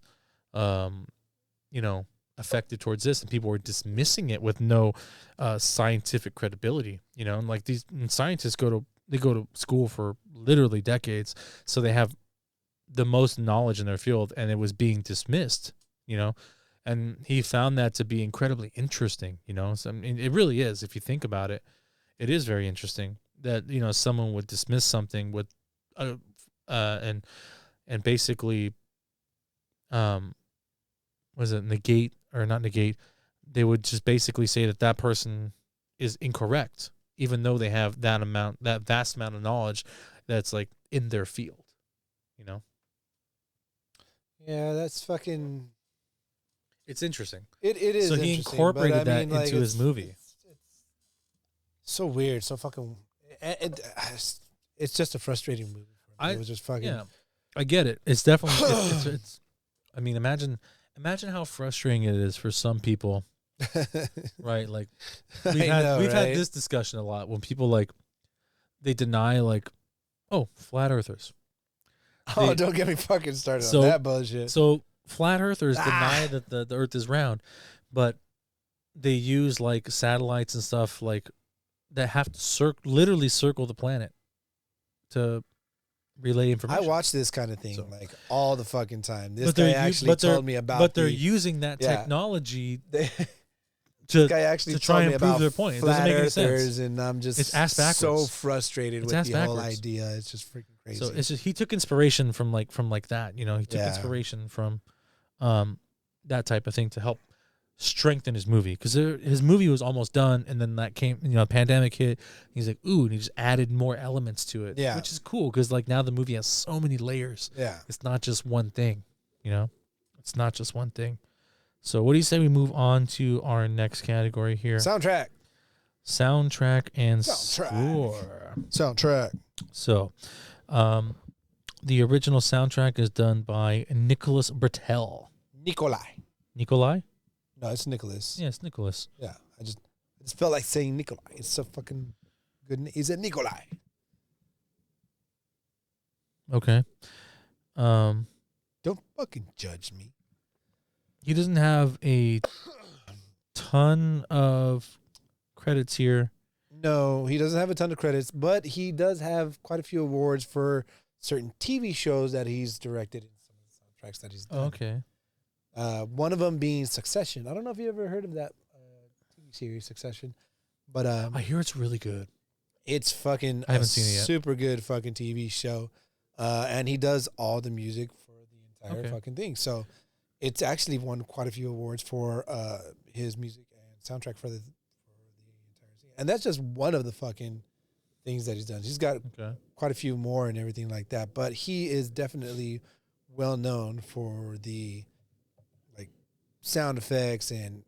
[SPEAKER 2] affected towards this, and people were dismissing it with no scientific credibility, and like these scientists go to school for literally decades, so they have the most knowledge in their field, and it was being dismissed, and he found that to be incredibly interesting, so I mean, it really is. If you think about it, it is very interesting that someone would dismiss something with and basically negate, or not negate, they would just basically say that person is incorrect, even though they have that vast amount of knowledge that's like in their field,
[SPEAKER 3] Yeah, that's fucking.
[SPEAKER 2] It's interesting.
[SPEAKER 3] It is.
[SPEAKER 2] So he incorporated that into his movie.
[SPEAKER 3] It's so weird, so fucking. It's just a frustrating movie. It was just fucking.
[SPEAKER 2] Yeah, I get it. It's definitely. it's. I mean, imagine how frustrating it is for some people, right? Like we've had this discussion a lot when people like they deny like, oh, flat earthers.
[SPEAKER 3] Don't get me fucking started on that bullshit.
[SPEAKER 2] So flat earthers deny that the earth is round, but they use like satellites and stuff like that have to literally circle the planet to relay information.
[SPEAKER 3] I watch this kind of thing like all the fucking time. This
[SPEAKER 2] but
[SPEAKER 3] guy actually told me about.
[SPEAKER 2] But they're using that technology to try and prove their point. It doesn't make any sense.
[SPEAKER 3] And I'm just so frustrated with the whole idea. It's just freaking crazy.
[SPEAKER 2] So it's just he took inspiration from that. He took inspiration from that type of thing to help strengthen his movie, because his movie was almost done, and then that came, pandemic hit. He's like, ooh, and he just added more elements to it, which is cool, because like now the movie has so many layers. Yeah, it's not just one thing, it's not just one thing. So what do you say we move on to our next category here?
[SPEAKER 3] Soundtrack
[SPEAKER 2] and score.
[SPEAKER 3] Soundtrack.
[SPEAKER 2] So, the original soundtrack is done by Nicholas Britell. Nikolai?
[SPEAKER 3] No, it's Nicholas.
[SPEAKER 2] Yeah, it's Nicholas.
[SPEAKER 3] Yeah, I just felt like saying Nikolai. It's so fucking good. He's a Nikolai.
[SPEAKER 2] Okay.
[SPEAKER 3] Don't fucking judge me.
[SPEAKER 2] He doesn't have a ton of credits here.
[SPEAKER 3] No, he doesn't have a ton of credits, but he does have quite a few awards for certain TV shows that he's directed in some of the soundtracks that he's done.
[SPEAKER 2] Oh, okay.
[SPEAKER 3] One of them being Succession. I don't know if you ever heard of that TV series, Succession, but
[SPEAKER 2] I hear it's really good.
[SPEAKER 3] It's fucking
[SPEAKER 2] I haven't seen it yet.
[SPEAKER 3] Super good fucking TV show, and he does all the music for the entire fucking thing. So it's actually won quite a few awards for his music soundtrack for the entire scene. And that's just one of the fucking things that he's done. He's got quite a few more and everything like that. But he is definitely well known for the like sound effects and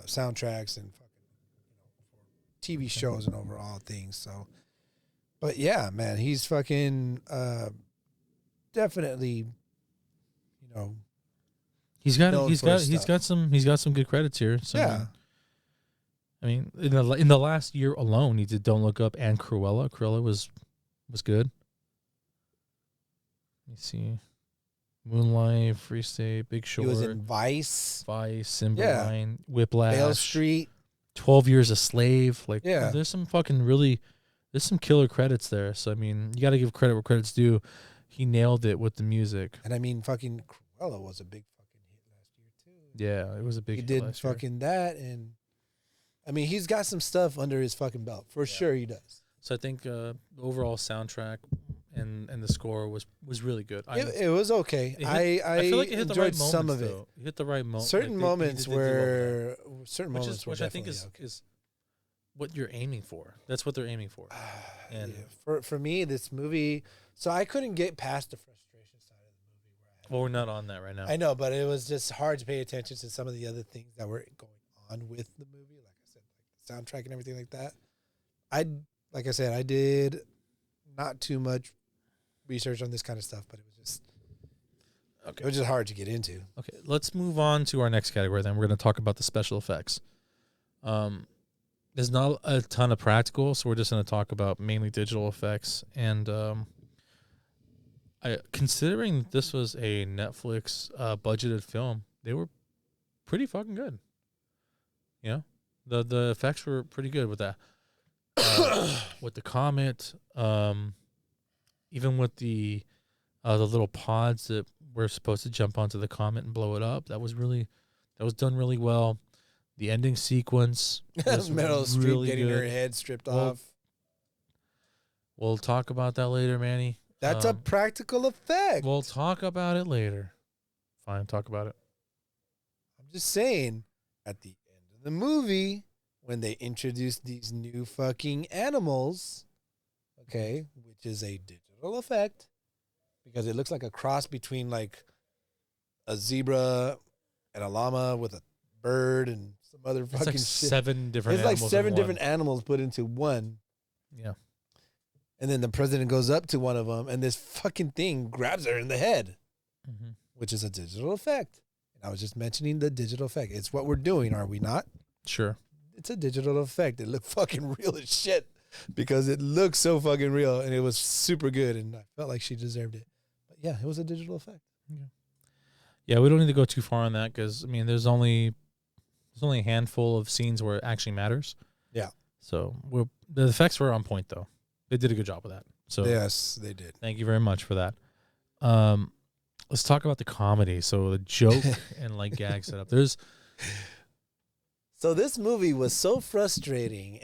[SPEAKER 3] soundtracks and fucking for TV shows and overall things. So, but yeah, man, he's fucking definitely,
[SPEAKER 2] he's got some good credits here. So
[SPEAKER 3] yeah.
[SPEAKER 2] I mean, in the last year alone, he did Don't Look Up and Cruella. Cruella was good. Let me see. Moonlight, Free State, Big Short.
[SPEAKER 3] He was in Vice,
[SPEAKER 2] Cymbeline, Whiplash,
[SPEAKER 3] Bale Street,
[SPEAKER 2] 12 Years a Slave. Like,
[SPEAKER 3] yeah.
[SPEAKER 2] There's some killer credits there. So I mean, you got to give credit where credit's due. He nailed it with the music.
[SPEAKER 3] And I mean, fucking Cruella was a big fucking hit last year too.
[SPEAKER 2] Yeah, it was a big.
[SPEAKER 3] He
[SPEAKER 2] hit
[SPEAKER 3] did
[SPEAKER 2] last
[SPEAKER 3] fucking
[SPEAKER 2] year.
[SPEAKER 3] that, and I mean, he's got some stuff under his fucking belt for sure. He does.
[SPEAKER 2] So I think overall soundtrack and the score was really good.
[SPEAKER 3] It was okay. I
[SPEAKER 2] feel like it hit the right
[SPEAKER 3] enjoyed some of it.
[SPEAKER 2] though. It hit the right moment.
[SPEAKER 3] Certain moments were
[SPEAKER 2] which I think is what you're aiming for. That's what they're aiming for. And
[SPEAKER 3] for me, this movie. So I couldn't get past the frustration side of the movie.
[SPEAKER 2] Well, we're not on that right now.
[SPEAKER 3] I know, but it was just hard to pay attention to some of the other things that were going on with the movie. Like I said, like the soundtrack and everything like that. I did not too much research on this kind of stuff, but it was just hard to get into.
[SPEAKER 2] Okay, let's move on to our next category. Then we're going to talk about the special effects. There's not a ton of practical, so we're just going to talk about mainly digital effects. And considering this was a Netflix budgeted film, they were pretty fucking good. You know, the effects were pretty good with that. With the comet, even with the little pods that were supposed to jump onto the comet and blow it up, that was done really well. The ending sequence was
[SPEAKER 3] Meryl Streep
[SPEAKER 2] really
[SPEAKER 3] getting
[SPEAKER 2] good.
[SPEAKER 3] her head stripped off.
[SPEAKER 2] We'll talk about that later, Manny.
[SPEAKER 3] That's a practical effect.
[SPEAKER 2] We'll talk about it later. Fine, talk about it.
[SPEAKER 3] I'm just saying, at the end of the movie, when they introduced these new fucking animals, okay, which is a digital effect, because it looks like a cross between like a zebra and a llama with a bird and some other fucking
[SPEAKER 2] like
[SPEAKER 3] shit.
[SPEAKER 2] 7 different
[SPEAKER 3] It's like
[SPEAKER 2] animals
[SPEAKER 3] 7
[SPEAKER 2] in
[SPEAKER 3] different
[SPEAKER 2] one.
[SPEAKER 3] animals put into one.
[SPEAKER 2] Yeah.
[SPEAKER 3] And then the president goes up to one of them, and this fucking thing grabs her in the head, which is a digital effect. And I was just mentioning the digital effect. It's what we're doing, are we not?
[SPEAKER 2] Sure.
[SPEAKER 3] It's a digital effect. It looked fucking real as shit because it looked so fucking real, and it was super good, and I felt like she deserved it. But yeah, it was a digital effect.
[SPEAKER 2] Yeah, we don't need to go too far on that because, I mean, there's only a handful of scenes where it actually matters.
[SPEAKER 3] Yeah.
[SPEAKER 2] So the effects were on point, though. They did a good job with that. So
[SPEAKER 3] yes, they did.
[SPEAKER 2] Thank you very much for that. Let's talk about the comedy. So the joke and like gag setup.
[SPEAKER 3] So this movie was so frustrating,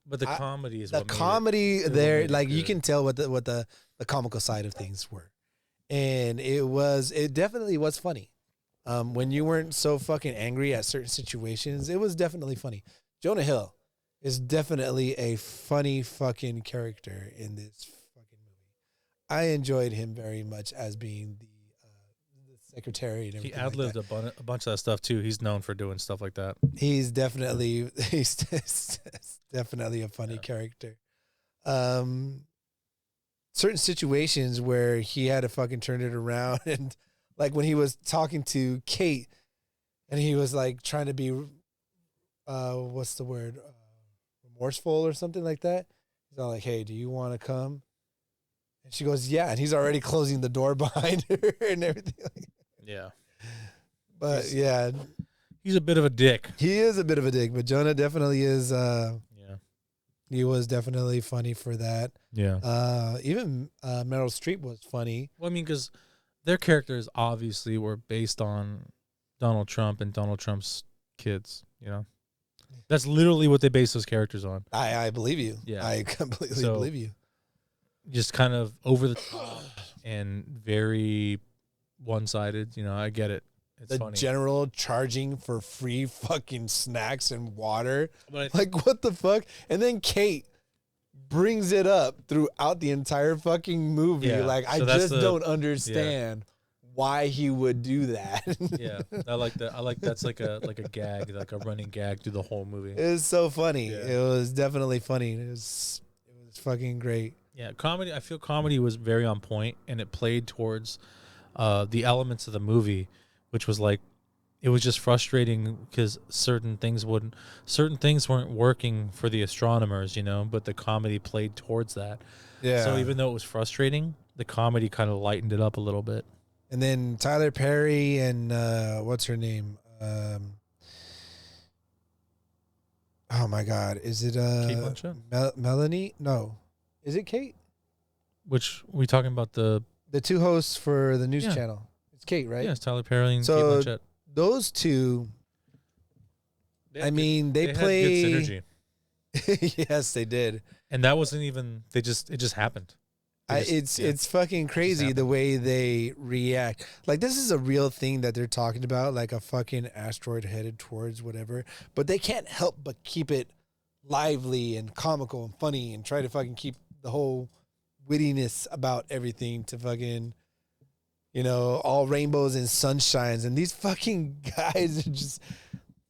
[SPEAKER 2] but the comedy is
[SPEAKER 3] the
[SPEAKER 2] what made
[SPEAKER 3] comedy
[SPEAKER 2] it,
[SPEAKER 3] there.
[SPEAKER 2] it
[SPEAKER 3] Like
[SPEAKER 2] good.
[SPEAKER 3] you can tell what the comical side of things were, and it definitely was funny. When you weren't so fucking angry at certain situations, it was definitely funny. Jonah Hill is definitely a funny fucking character in this fucking movie. I enjoyed him very much as being the secretary and everything.
[SPEAKER 2] He ad-libbed a bunch of that stuff too. He's known for doing stuff like that.
[SPEAKER 3] He's definitely a funny character. Certain situations where he had to fucking turn it around, and like when he was talking to Kate, and he was like trying to be, what's the word, remorseful or something like that. He's all like, "Hey, do you want to come?" And she goes, "Yeah," and he's already closing the door behind her and everything.
[SPEAKER 2] Yeah.
[SPEAKER 3] But
[SPEAKER 2] he's a bit of a dick.
[SPEAKER 3] he is a bit of a dick, but Jonah definitely is. He was definitely funny for that.
[SPEAKER 2] Yeah.
[SPEAKER 3] Even Meryl Streep was funny.
[SPEAKER 2] Well, I mean, because their characters obviously were based on Donald Trump and Donald Trump's kids. You know, that's literally what they base those characters on.
[SPEAKER 3] I believe you.
[SPEAKER 2] Yeah.
[SPEAKER 3] I completely
[SPEAKER 2] So,
[SPEAKER 3] believe you.
[SPEAKER 2] Just kind of over the top and very one-sided. You know, I get it. It's
[SPEAKER 3] the
[SPEAKER 2] funny.
[SPEAKER 3] general charging for free fucking snacks and water.
[SPEAKER 2] But
[SPEAKER 3] Like, what the fuck? And then Kate brings it up throughout the entire fucking movie.
[SPEAKER 2] Yeah,
[SPEAKER 3] Like, I
[SPEAKER 2] so that's
[SPEAKER 3] just don't understand why he would do that.
[SPEAKER 2] yeah, I like that. I like that's like a gag, like a running gag through the whole movie.
[SPEAKER 3] It was so funny.
[SPEAKER 2] Yeah.
[SPEAKER 3] It was definitely funny. It was fucking great.
[SPEAKER 2] Yeah, comedy. I feel comedy was very on point, and it played towards the elements of the movie, which was like, it was just frustrating because certain things weren't working for the astronomers, you know. But the comedy played towards that.
[SPEAKER 3] Yeah.
[SPEAKER 2] So even though it was frustrating, the comedy kind of lightened it up a little bit.
[SPEAKER 3] And then Tyler Perry and what's her name? Oh my God, is it
[SPEAKER 2] Kate Blanchett?
[SPEAKER 3] Melanie? No, is it Kate?
[SPEAKER 2] Which we talking about the
[SPEAKER 3] two hosts for the news
[SPEAKER 2] Yeah.
[SPEAKER 3] channel. It's Kate, right?
[SPEAKER 2] Yes, Tyler Perry and
[SPEAKER 3] So,
[SPEAKER 2] Kate Blanchett.
[SPEAKER 3] Those two.
[SPEAKER 2] They
[SPEAKER 3] I
[SPEAKER 2] had
[SPEAKER 3] mean,
[SPEAKER 2] good,
[SPEAKER 3] they play.
[SPEAKER 2] had good synergy,
[SPEAKER 3] Yes, they did.
[SPEAKER 2] and that wasn't even. It just happened.
[SPEAKER 3] It's fucking crazy the way they react. Like, this is a real thing that they're talking about, like a fucking asteroid headed towards whatever. But they can't help but keep it lively and comical and funny and try to fucking keep the whole wittiness about everything to fucking, you know, all rainbows and sunshines. And these fucking guys are just,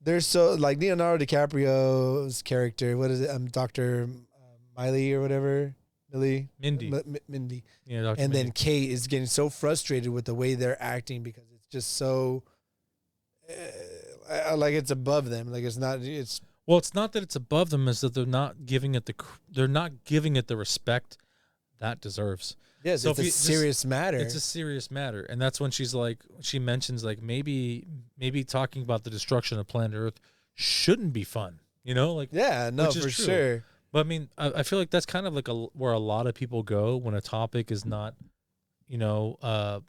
[SPEAKER 3] they're so, like Leonardo DiCaprio's character, what is it? Dr. Miley or whatever.
[SPEAKER 2] Mindy.
[SPEAKER 3] Mindy.
[SPEAKER 2] Yeah, Dr.
[SPEAKER 3] And
[SPEAKER 2] Mindy.
[SPEAKER 3] then Kate is getting so frustrated with the way they're acting because it's just so, like, it's above them. Like, it's not. It's
[SPEAKER 2] Well, it's not that it's above them; is that they're not giving it the respect that deserves.
[SPEAKER 3] yes,
[SPEAKER 2] So
[SPEAKER 3] it's
[SPEAKER 2] if
[SPEAKER 3] a
[SPEAKER 2] you just-
[SPEAKER 3] serious matter.
[SPEAKER 2] It's a serious matter, and that's when she mentions like maybe talking about the destruction of planet Earth shouldn't be fun. You know, like
[SPEAKER 3] yeah, no,
[SPEAKER 2] which is
[SPEAKER 3] for
[SPEAKER 2] true.
[SPEAKER 3] sure.
[SPEAKER 2] But I mean, I feel like that's kind of like where a lot of people go when a topic is not, you know,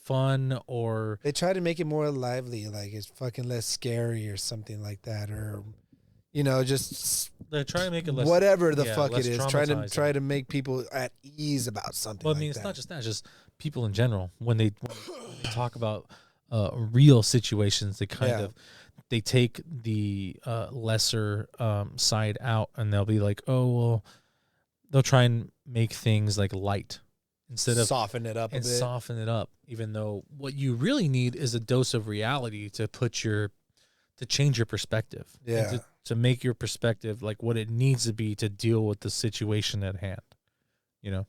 [SPEAKER 2] fun or
[SPEAKER 3] They try to make it more lively, like it's fucking less scary or something like that, or you know, just
[SPEAKER 2] they're trying to make it less
[SPEAKER 3] whatever the
[SPEAKER 2] yeah,
[SPEAKER 3] fuck
[SPEAKER 2] less
[SPEAKER 3] it is.
[SPEAKER 2] traumatizing.
[SPEAKER 3] Try to make people at ease about something.
[SPEAKER 2] Well, I
[SPEAKER 3] like
[SPEAKER 2] mean, it's
[SPEAKER 3] that.
[SPEAKER 2] not just that; it's just people in general. When they talk about real situations, they kind of they take the lesser side out, and they'll be like, "Oh, well," they'll try and make things like light instead of
[SPEAKER 3] soften it up a
[SPEAKER 2] and
[SPEAKER 3] bit.
[SPEAKER 2] soften it up. Even though what you really need is a dose of reality to change your perspective,
[SPEAKER 3] Yeah.
[SPEAKER 2] and to make your perspective like what it needs to be to deal with the situation at hand. You know.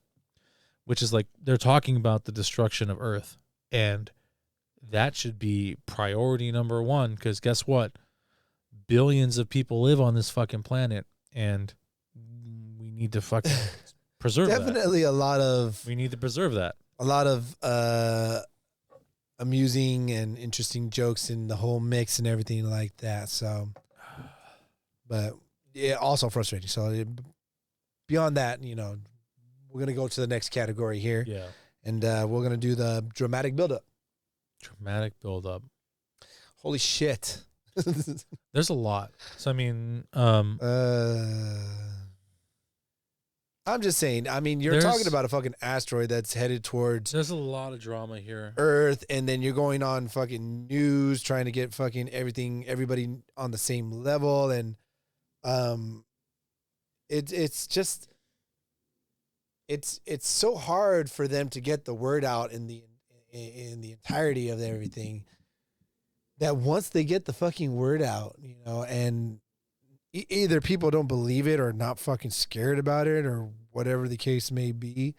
[SPEAKER 2] Which is like they're talking about the destruction of Earth, and that should be priority number one. Because guess what? Billions of people live on this fucking planet, and we need to fucking preserve that.
[SPEAKER 3] Definitely a lot of
[SPEAKER 2] We need to preserve that.
[SPEAKER 3] amusing and interesting jokes in the whole mix and everything like that. So, but yeah, also frustrating. So beyond that, you know, we're going to go to the next category here.
[SPEAKER 2] Yeah.
[SPEAKER 3] And we're going to do the dramatic buildup.
[SPEAKER 2] Dramatic buildup.
[SPEAKER 3] Holy shit.
[SPEAKER 2] There's a lot. So, I mean,
[SPEAKER 3] I'm just saying, I mean, you're talking about a fucking asteroid that's headed towards
[SPEAKER 2] there's a lot of drama here.
[SPEAKER 3] Earth, and then you're going on fucking news trying to get fucking everybody on the same level. And it's just, it's so hard for them to get the word out in the entirety of everything, that once they get the fucking word out, you know, and either people don't believe it or not fucking scared about it or whatever the case may be,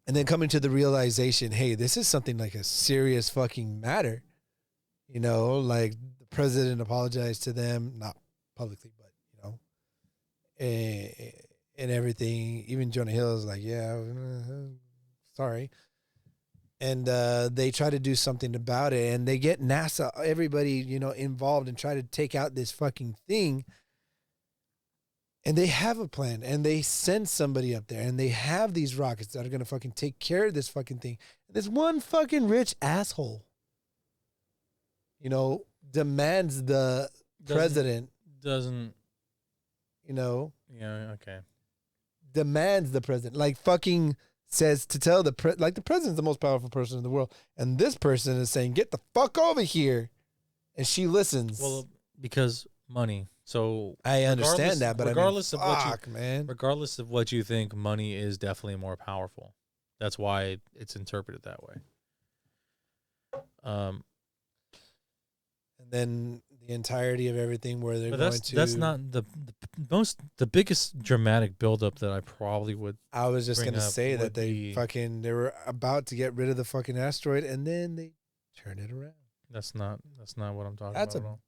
[SPEAKER 3] and then coming to the realization, hey, this is something like a serious fucking matter, you know, like the president apologized to them, not publicly, but you know, and everything. Even Jonah Hill is like, yeah, sorry. And they try to do something about it, and they get NASA, everybody, you know, involved and try to take out this fucking thing. And they have a plan, and they send somebody up there, and they have these rockets that are going to fucking take care of this fucking thing. And this one fucking rich asshole, you know, demands the president,
[SPEAKER 2] Doesn't.
[SPEAKER 3] you know,
[SPEAKER 2] Yeah, okay.
[SPEAKER 3] demands the president, like fucking says to tell the president's the most powerful person in the world, and this person is saying, "Get the fuck over here," and she listens.
[SPEAKER 2] Well, because money. So
[SPEAKER 3] I understand that, but
[SPEAKER 2] regardless
[SPEAKER 3] I mean,
[SPEAKER 2] of what
[SPEAKER 3] fuck, man.
[SPEAKER 2] regardless of what you think, money is definitely more powerful. That's why it's interpreted that way.
[SPEAKER 3] And then the entirety of everything where they're
[SPEAKER 2] But
[SPEAKER 3] going to.
[SPEAKER 2] that's not the biggest dramatic buildup that I probably would.
[SPEAKER 3] I was just
[SPEAKER 2] bring
[SPEAKER 3] gonna
[SPEAKER 2] up
[SPEAKER 3] say that
[SPEAKER 2] would be-
[SPEAKER 3] they were about to get rid of the fucking asteroid, and then they turn it around.
[SPEAKER 2] That's not what I'm talking
[SPEAKER 3] That's
[SPEAKER 2] about. at all.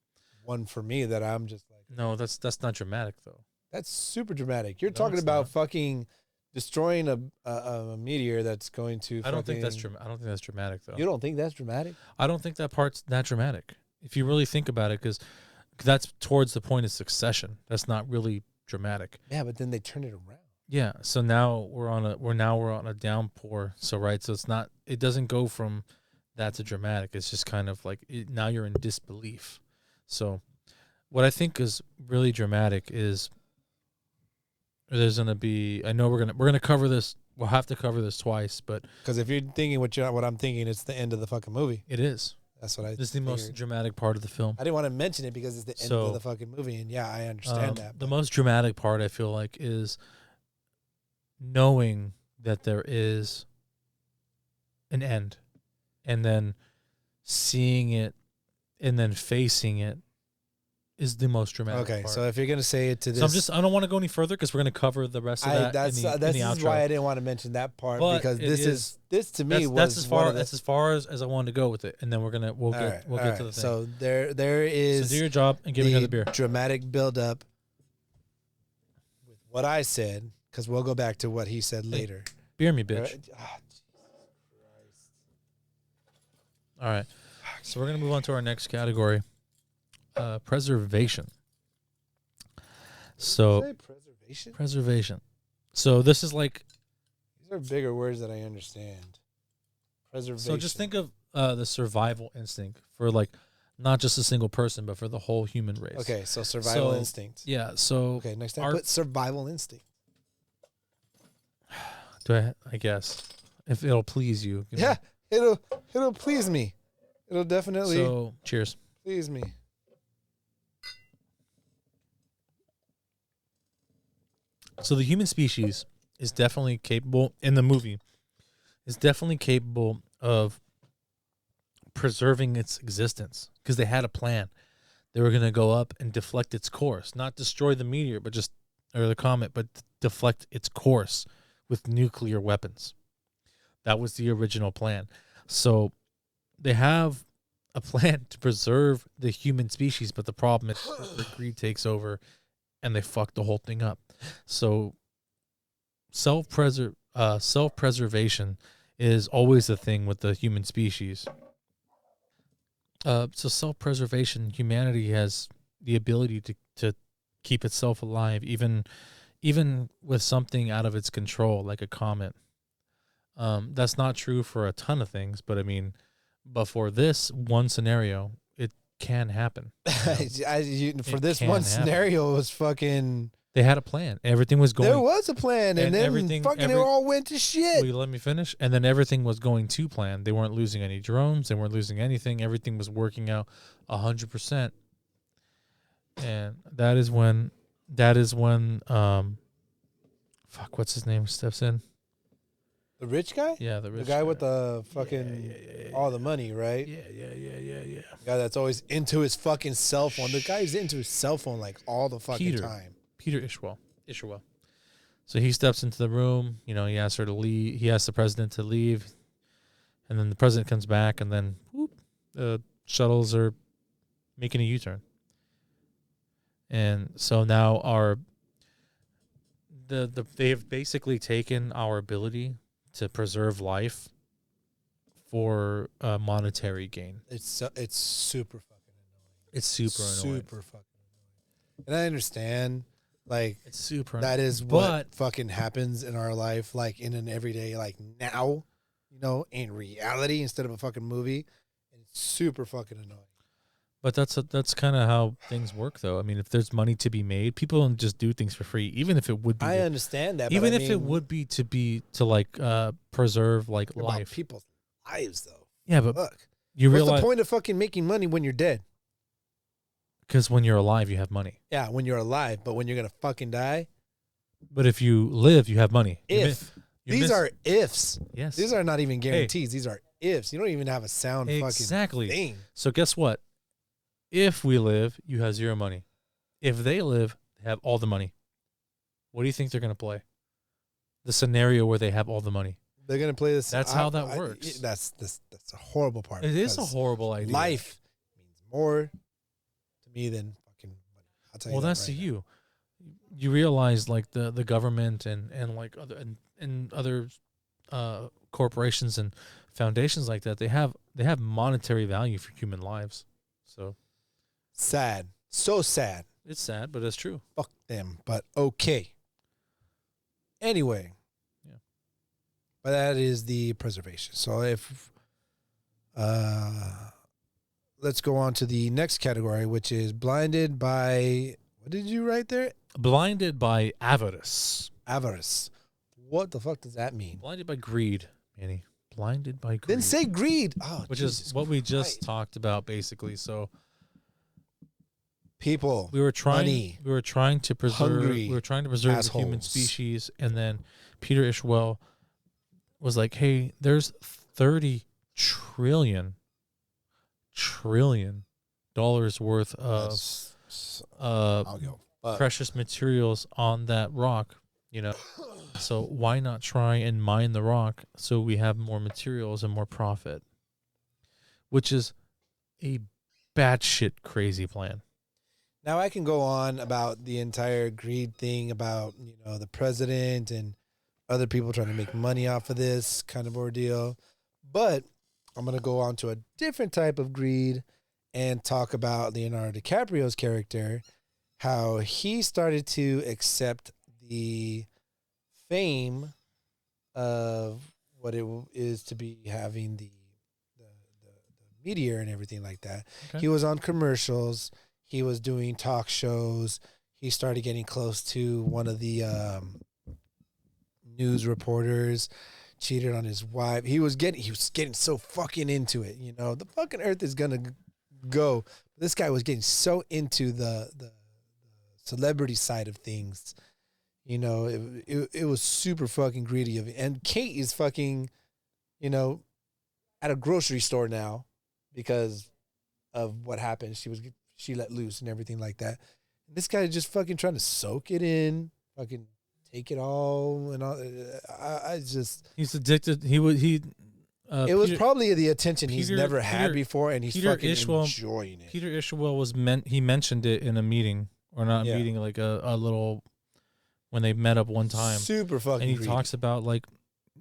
[SPEAKER 3] One for me that I'm just like,
[SPEAKER 2] No, that's not dramatic though.
[SPEAKER 3] that's super dramatic. You're
[SPEAKER 2] No,
[SPEAKER 3] talking
[SPEAKER 2] it's
[SPEAKER 3] about
[SPEAKER 2] not.
[SPEAKER 3] fucking destroying a meteor that's going to.
[SPEAKER 2] I don't think that's
[SPEAKER 3] fucking-
[SPEAKER 2] I don't think that's dramatic though.
[SPEAKER 3] You don't think that's dramatic?
[SPEAKER 2] I don't think that part's that dramatic. If you really think about it, because that's towards the point of succession. That's not really dramatic.
[SPEAKER 3] Yeah, but then they turn it around.
[SPEAKER 2] Yeah. So now we're on a downpour. So right. So it doesn't go from that to dramatic. It's just kind of like now you're in disbelief. So what I think is really dramatic is there's gonna be. I know we're gonna cover this. We'll have to cover this twice, but
[SPEAKER 3] Because if you're thinking what I'm thinking, it's the end of the fucking movie.
[SPEAKER 2] it is.
[SPEAKER 3] That's what I.
[SPEAKER 2] This is the most
[SPEAKER 3] figured.
[SPEAKER 2] dramatic part of the film.
[SPEAKER 3] I didn't want to mention it because it's the end
[SPEAKER 2] So,
[SPEAKER 3] of the fucking movie, and yeah, I understand that.
[SPEAKER 2] The
[SPEAKER 3] but-
[SPEAKER 2] most dramatic part, I feel like, is knowing that there is an end, and then seeing it, and then facing it, is the most dramatic.
[SPEAKER 3] Okay,
[SPEAKER 2] part.
[SPEAKER 3] so if you're gonna say it to this,
[SPEAKER 2] So I don't want to go any further because we're going to cover the rest of that.
[SPEAKER 3] that's
[SPEAKER 2] in the
[SPEAKER 3] this is
[SPEAKER 2] outro.
[SPEAKER 3] why I didn't want to mention that part
[SPEAKER 2] But
[SPEAKER 3] because
[SPEAKER 2] it
[SPEAKER 3] this to me was
[SPEAKER 2] that's as
[SPEAKER 3] one
[SPEAKER 2] far
[SPEAKER 3] of the,
[SPEAKER 2] that's as far as I wanted to go with it, and then we'll get
[SPEAKER 3] all
[SPEAKER 2] get to the
[SPEAKER 3] right.
[SPEAKER 2] thing.
[SPEAKER 3] So there is
[SPEAKER 2] So do your job and give me
[SPEAKER 3] the
[SPEAKER 2] another beer.
[SPEAKER 3] dramatic buildup with what I said, because we'll go back to what he said later.
[SPEAKER 2] Beer me, bitch.
[SPEAKER 3] Ah,
[SPEAKER 2] All right. So we're going to move on to our next category, preservation. So
[SPEAKER 3] say preservation.
[SPEAKER 2] preservation. So this is like,
[SPEAKER 3] These are bigger words that I understand. Preservation.
[SPEAKER 2] so just think of the survival instinct for like not just a single person, but for the whole human race.
[SPEAKER 3] Okay, so survival
[SPEAKER 2] So,
[SPEAKER 3] instinct.
[SPEAKER 2] Yeah. So
[SPEAKER 3] Okay, next time
[SPEAKER 2] our-
[SPEAKER 3] put survival instinct.
[SPEAKER 2] I guess if it'll please you. give me-
[SPEAKER 3] Yeah, it'll please me. It'll definitely
[SPEAKER 2] So cheers.
[SPEAKER 3] please me.
[SPEAKER 2] So the human species is definitely capable in the movie. Is definitely capable of preserving its existence because they had a plan. They were going to go up and deflect its course, not destroy the meteor, but or the comet, but deflect its course with nuclear weapons. That was the original plan. So they have a plan to preserve the human species, but the problem is corporate greed takes over, and they fuck the whole thing up. So self-preservation is always the thing with the human species. So self-preservation, humanity has the ability to keep itself alive, even with something out of its control, like a comet. That's not true for a ton of things, but for this one scenario, it can happen.
[SPEAKER 3] For
[SPEAKER 2] It
[SPEAKER 3] this
[SPEAKER 2] can
[SPEAKER 3] one
[SPEAKER 2] happen.
[SPEAKER 3] scenario, it was fucking.
[SPEAKER 2] They had a plan. Everything was going.
[SPEAKER 3] There was a plan, and then it all went to shit.
[SPEAKER 2] Will you let me finish? And then everything was going to plan. They weren't losing any drones. They weren't losing anything. Everything was working out 100%. And that is when, what's his name steps in?
[SPEAKER 3] The rich guy?
[SPEAKER 2] Yeah,
[SPEAKER 3] The guy with the fucking all the money, right?
[SPEAKER 2] Yeah.
[SPEAKER 3] The guy that's always into his fucking cell phone. The guy is into his cell phone like all the fucking time.
[SPEAKER 2] Peter Isherwell. So he steps into the room. He asks her to leave. He asks the president to leave, and then the president comes back, and then whoop, the shuttles are making a U-turn. And so now they have basically taken our ability to preserve life for monetary gain.
[SPEAKER 3] It's super fucking annoying.
[SPEAKER 2] It's super annoying.
[SPEAKER 3] Super fucking annoying. And I understand, like,
[SPEAKER 2] It's super.
[SPEAKER 3] that is
[SPEAKER 2] But-
[SPEAKER 3] what fucking happens in our life, like in an everyday, like now, in reality instead of a fucking movie. And it's super fucking annoying.
[SPEAKER 2] But that's kind of how things work, though. I mean, if there's money to be made, people don't just do things for free, even if it would be.
[SPEAKER 3] I understand that.
[SPEAKER 2] Even
[SPEAKER 3] but
[SPEAKER 2] if it would be to like preserve like life.
[SPEAKER 3] People's lives, though.
[SPEAKER 2] Yeah, but
[SPEAKER 3] Look,
[SPEAKER 2] you
[SPEAKER 3] what's
[SPEAKER 2] realize
[SPEAKER 3] the point of fucking making money when you're dead?
[SPEAKER 2] because when you're alive, you have money.
[SPEAKER 3] Yeah, when you're alive, but when you're gonna fucking die,
[SPEAKER 2] But if you live, you have money.
[SPEAKER 3] These are ifs.
[SPEAKER 2] Yes.
[SPEAKER 3] These are not even guarantees. These are ifs. You don't even have a sound
[SPEAKER 2] Exactly.
[SPEAKER 3] fucking thing.
[SPEAKER 2] So guess what? If we live, you have zero money. If they live, they have all the money. What do you think they're going to play? The scenario where they have all the money.
[SPEAKER 3] They're gonna play this.
[SPEAKER 2] That's how that works.
[SPEAKER 3] That's a horrible part.
[SPEAKER 2] It is a horrible idea.
[SPEAKER 3] Life means more to me than fucking money. I'll tell you.
[SPEAKER 2] Well, that's
[SPEAKER 3] right
[SPEAKER 2] to you. You realize like the government and like other corporations and foundations like that, they have monetary value for human lives. So
[SPEAKER 3] sad. So sad.
[SPEAKER 2] it's sad, but it's true.
[SPEAKER 3] Fuck them. But okay. Anyway.
[SPEAKER 2] Yeah.
[SPEAKER 3] But that is the preservation. So if let's go on to the next category, which is blinded by, what did you write there?
[SPEAKER 2] Blinded by avarice.
[SPEAKER 3] Avarice. What the fuck does that mean?
[SPEAKER 2] Blinded by greed, Manny. Blinded by greed.
[SPEAKER 3] Then say greed. Oh,
[SPEAKER 2] which
[SPEAKER 3] Jesus
[SPEAKER 2] is what we just
[SPEAKER 3] Christ.
[SPEAKER 2] talked about, basically. So
[SPEAKER 3] People.
[SPEAKER 2] we were trying.
[SPEAKER 3] Money.
[SPEAKER 2] We were trying to preserve.
[SPEAKER 3] Hungry
[SPEAKER 2] We were trying to preserve the human
[SPEAKER 3] assholes.
[SPEAKER 2] species, and then Peter Ishwell was like, "Hey, there's $30 trillion worth of
[SPEAKER 3] I'll go.
[SPEAKER 2] precious materials on that rock, you know. So why not try and mine the rock so we have more materials and more profit?" Which is a batshit crazy plan.
[SPEAKER 3] Now I can go on about the entire greed thing about, the president and other people trying to make money off of this kind of ordeal. But I'm going to go on to a different type of greed and talk about Leonardo DiCaprio's character, how he started to accept the fame of what it is to be having the meteor and everything like that.
[SPEAKER 2] Okay.
[SPEAKER 3] He was on commercials. He was doing talk shows. He started getting close to one of the news reporters, cheated on his wife. He was getting so fucking into it. The fucking earth is gonna go. This guy was getting so into the celebrity side of things. It was super fucking greedy of it. And Kate is fucking, at a grocery store now because of what happened. She let loose and everything like that. And this guy is just fucking trying to soak it in, fucking take it all and all.
[SPEAKER 2] He's addicted. It
[SPEAKER 3] was probably the attention he's never had before, and he's
[SPEAKER 2] Peter
[SPEAKER 3] fucking
[SPEAKER 2] Ishwell,
[SPEAKER 3] enjoying it.
[SPEAKER 2] Peter Ishwell he mentioned it in a meeting, or not a meeting, like a little, when they met up one time.
[SPEAKER 3] Super fucking
[SPEAKER 2] And he
[SPEAKER 3] greedy.
[SPEAKER 2] talks about like,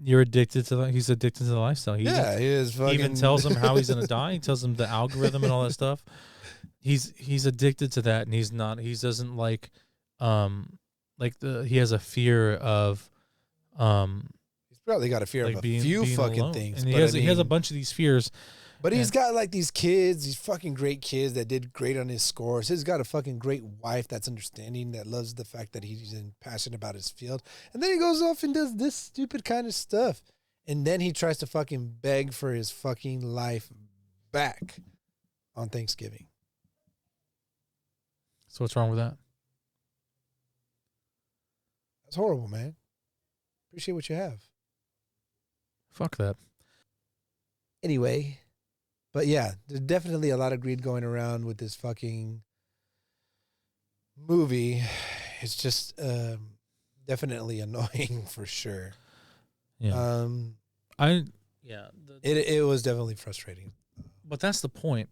[SPEAKER 2] you're addicted to that. He's addicted to the lifestyle.
[SPEAKER 3] He is fucking.
[SPEAKER 2] He even tells him how he's gonna die. He tells him the algorithm and all that stuff. He's addicted to that, and he doesn't like he has a fear of
[SPEAKER 3] He's probably got a fear
[SPEAKER 2] like
[SPEAKER 3] of a
[SPEAKER 2] being
[SPEAKER 3] few fucking
[SPEAKER 2] alone.
[SPEAKER 3] things.
[SPEAKER 2] And
[SPEAKER 3] But
[SPEAKER 2] he has a bunch of these fears.
[SPEAKER 3] But he's got like these kids, these fucking great kids that did great on his scores. He's got a fucking great wife that's understanding, that loves the fact that he's passionate about his field. And then he goes off and does this stupid kind of stuff. And then he tries to fucking beg for his fucking life back on Thanksgiving.
[SPEAKER 2] So what's wrong with that?
[SPEAKER 3] That's horrible, man. Appreciate what you have.
[SPEAKER 2] Fuck that.
[SPEAKER 3] Anyway, but yeah, there's definitely a lot of greed going around with this fucking movie. It's just definitely annoying for sure.
[SPEAKER 2] Yeah.
[SPEAKER 3] It was definitely frustrating.
[SPEAKER 2] But that's the point.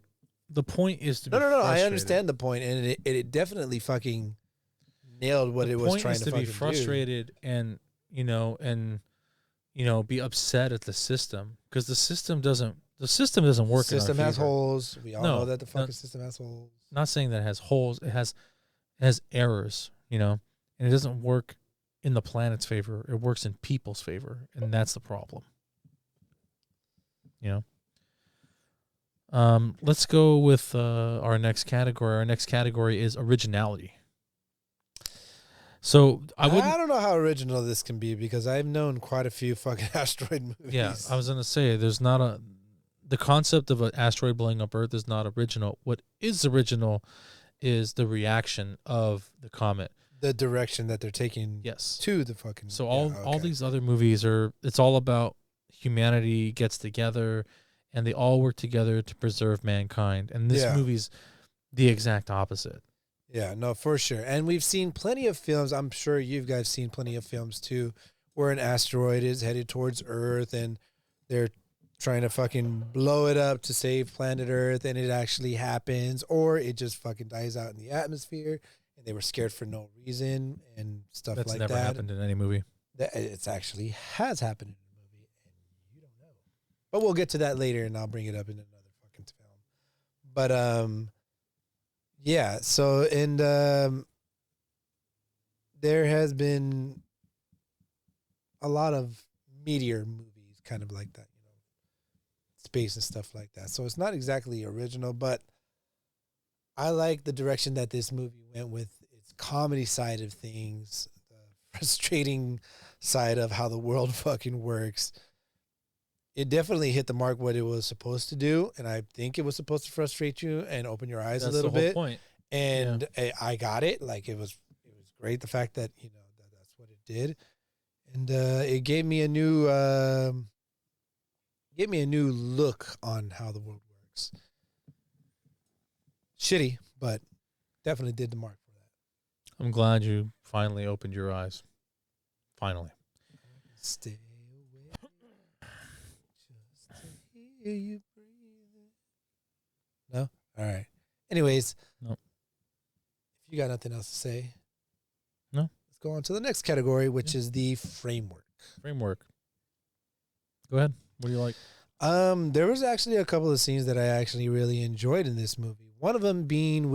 [SPEAKER 2] The point is to be
[SPEAKER 3] No. I
[SPEAKER 2] frustrated.
[SPEAKER 3] understand the point, and it definitely fucking nailed what it was trying to fucking
[SPEAKER 2] be frustrated and be upset at the system, because the system doesn't work.
[SPEAKER 3] The system
[SPEAKER 2] in our
[SPEAKER 3] has
[SPEAKER 2] favor.
[SPEAKER 3] holes. We all
[SPEAKER 2] No,
[SPEAKER 3] know that the fucking system has holes.
[SPEAKER 2] Not saying that it has holes. It has errors, and it doesn't work in the planet's favor. It works in people's favor, and that's the problem. Let's go with our next category. Our next category is originality. So I
[SPEAKER 3] don't know how original this can be because I've known quite a few fucking asteroid movies.
[SPEAKER 2] Yeah, I was gonna say the concept of an asteroid blowing up Earth is not original. What is original is the reaction of the comet.
[SPEAKER 3] The direction that they're taking to the fucking...
[SPEAKER 2] So all these other movies it's all about humanity gets together and they all work together to preserve mankind. And this movie's the exact opposite.
[SPEAKER 3] Yeah, no, for sure. And we've seen plenty of films. I'm sure you guys seen plenty of films too, where an asteroid is headed towards Earth and they're trying to fucking blow it up to save planet Earth, and it actually happens, or it just fucking dies out in the atmosphere, and they were scared for no reason and stuff like that.
[SPEAKER 2] That's never happened in any movie.
[SPEAKER 3] It actually has happened in a movie, and you don't know. But we'll get to that later, and I'll bring it up in another fucking film. But yeah. So and there has been a lot of meteor movies, kind of like that. Space and stuff like that. So it's not exactly original, but I like the direction that this movie went with its comedy side of things, the frustrating side of how the world fucking works. It definitely hit the mark what it was supposed to do, and I think it was supposed to frustrate you and open your eyes a little bit. That's the whole point. And I got it. Like it was great. The fact that that's what it did, and it gave me a new. Give me a new look on how the world works. Shitty, but definitely did the mark for that.
[SPEAKER 2] I'm glad you finally opened your eyes. Finally.
[SPEAKER 3] Stay away just to hear you breathe. No? All right. Anyways.
[SPEAKER 2] No.
[SPEAKER 3] If you got nothing else to say.
[SPEAKER 2] No.
[SPEAKER 3] Let's go on to the next category, which is the framework.
[SPEAKER 2] Framework. Go ahead. What do you like?
[SPEAKER 3] There was actually a couple of scenes that I actually really enjoyed in this movie. One of them being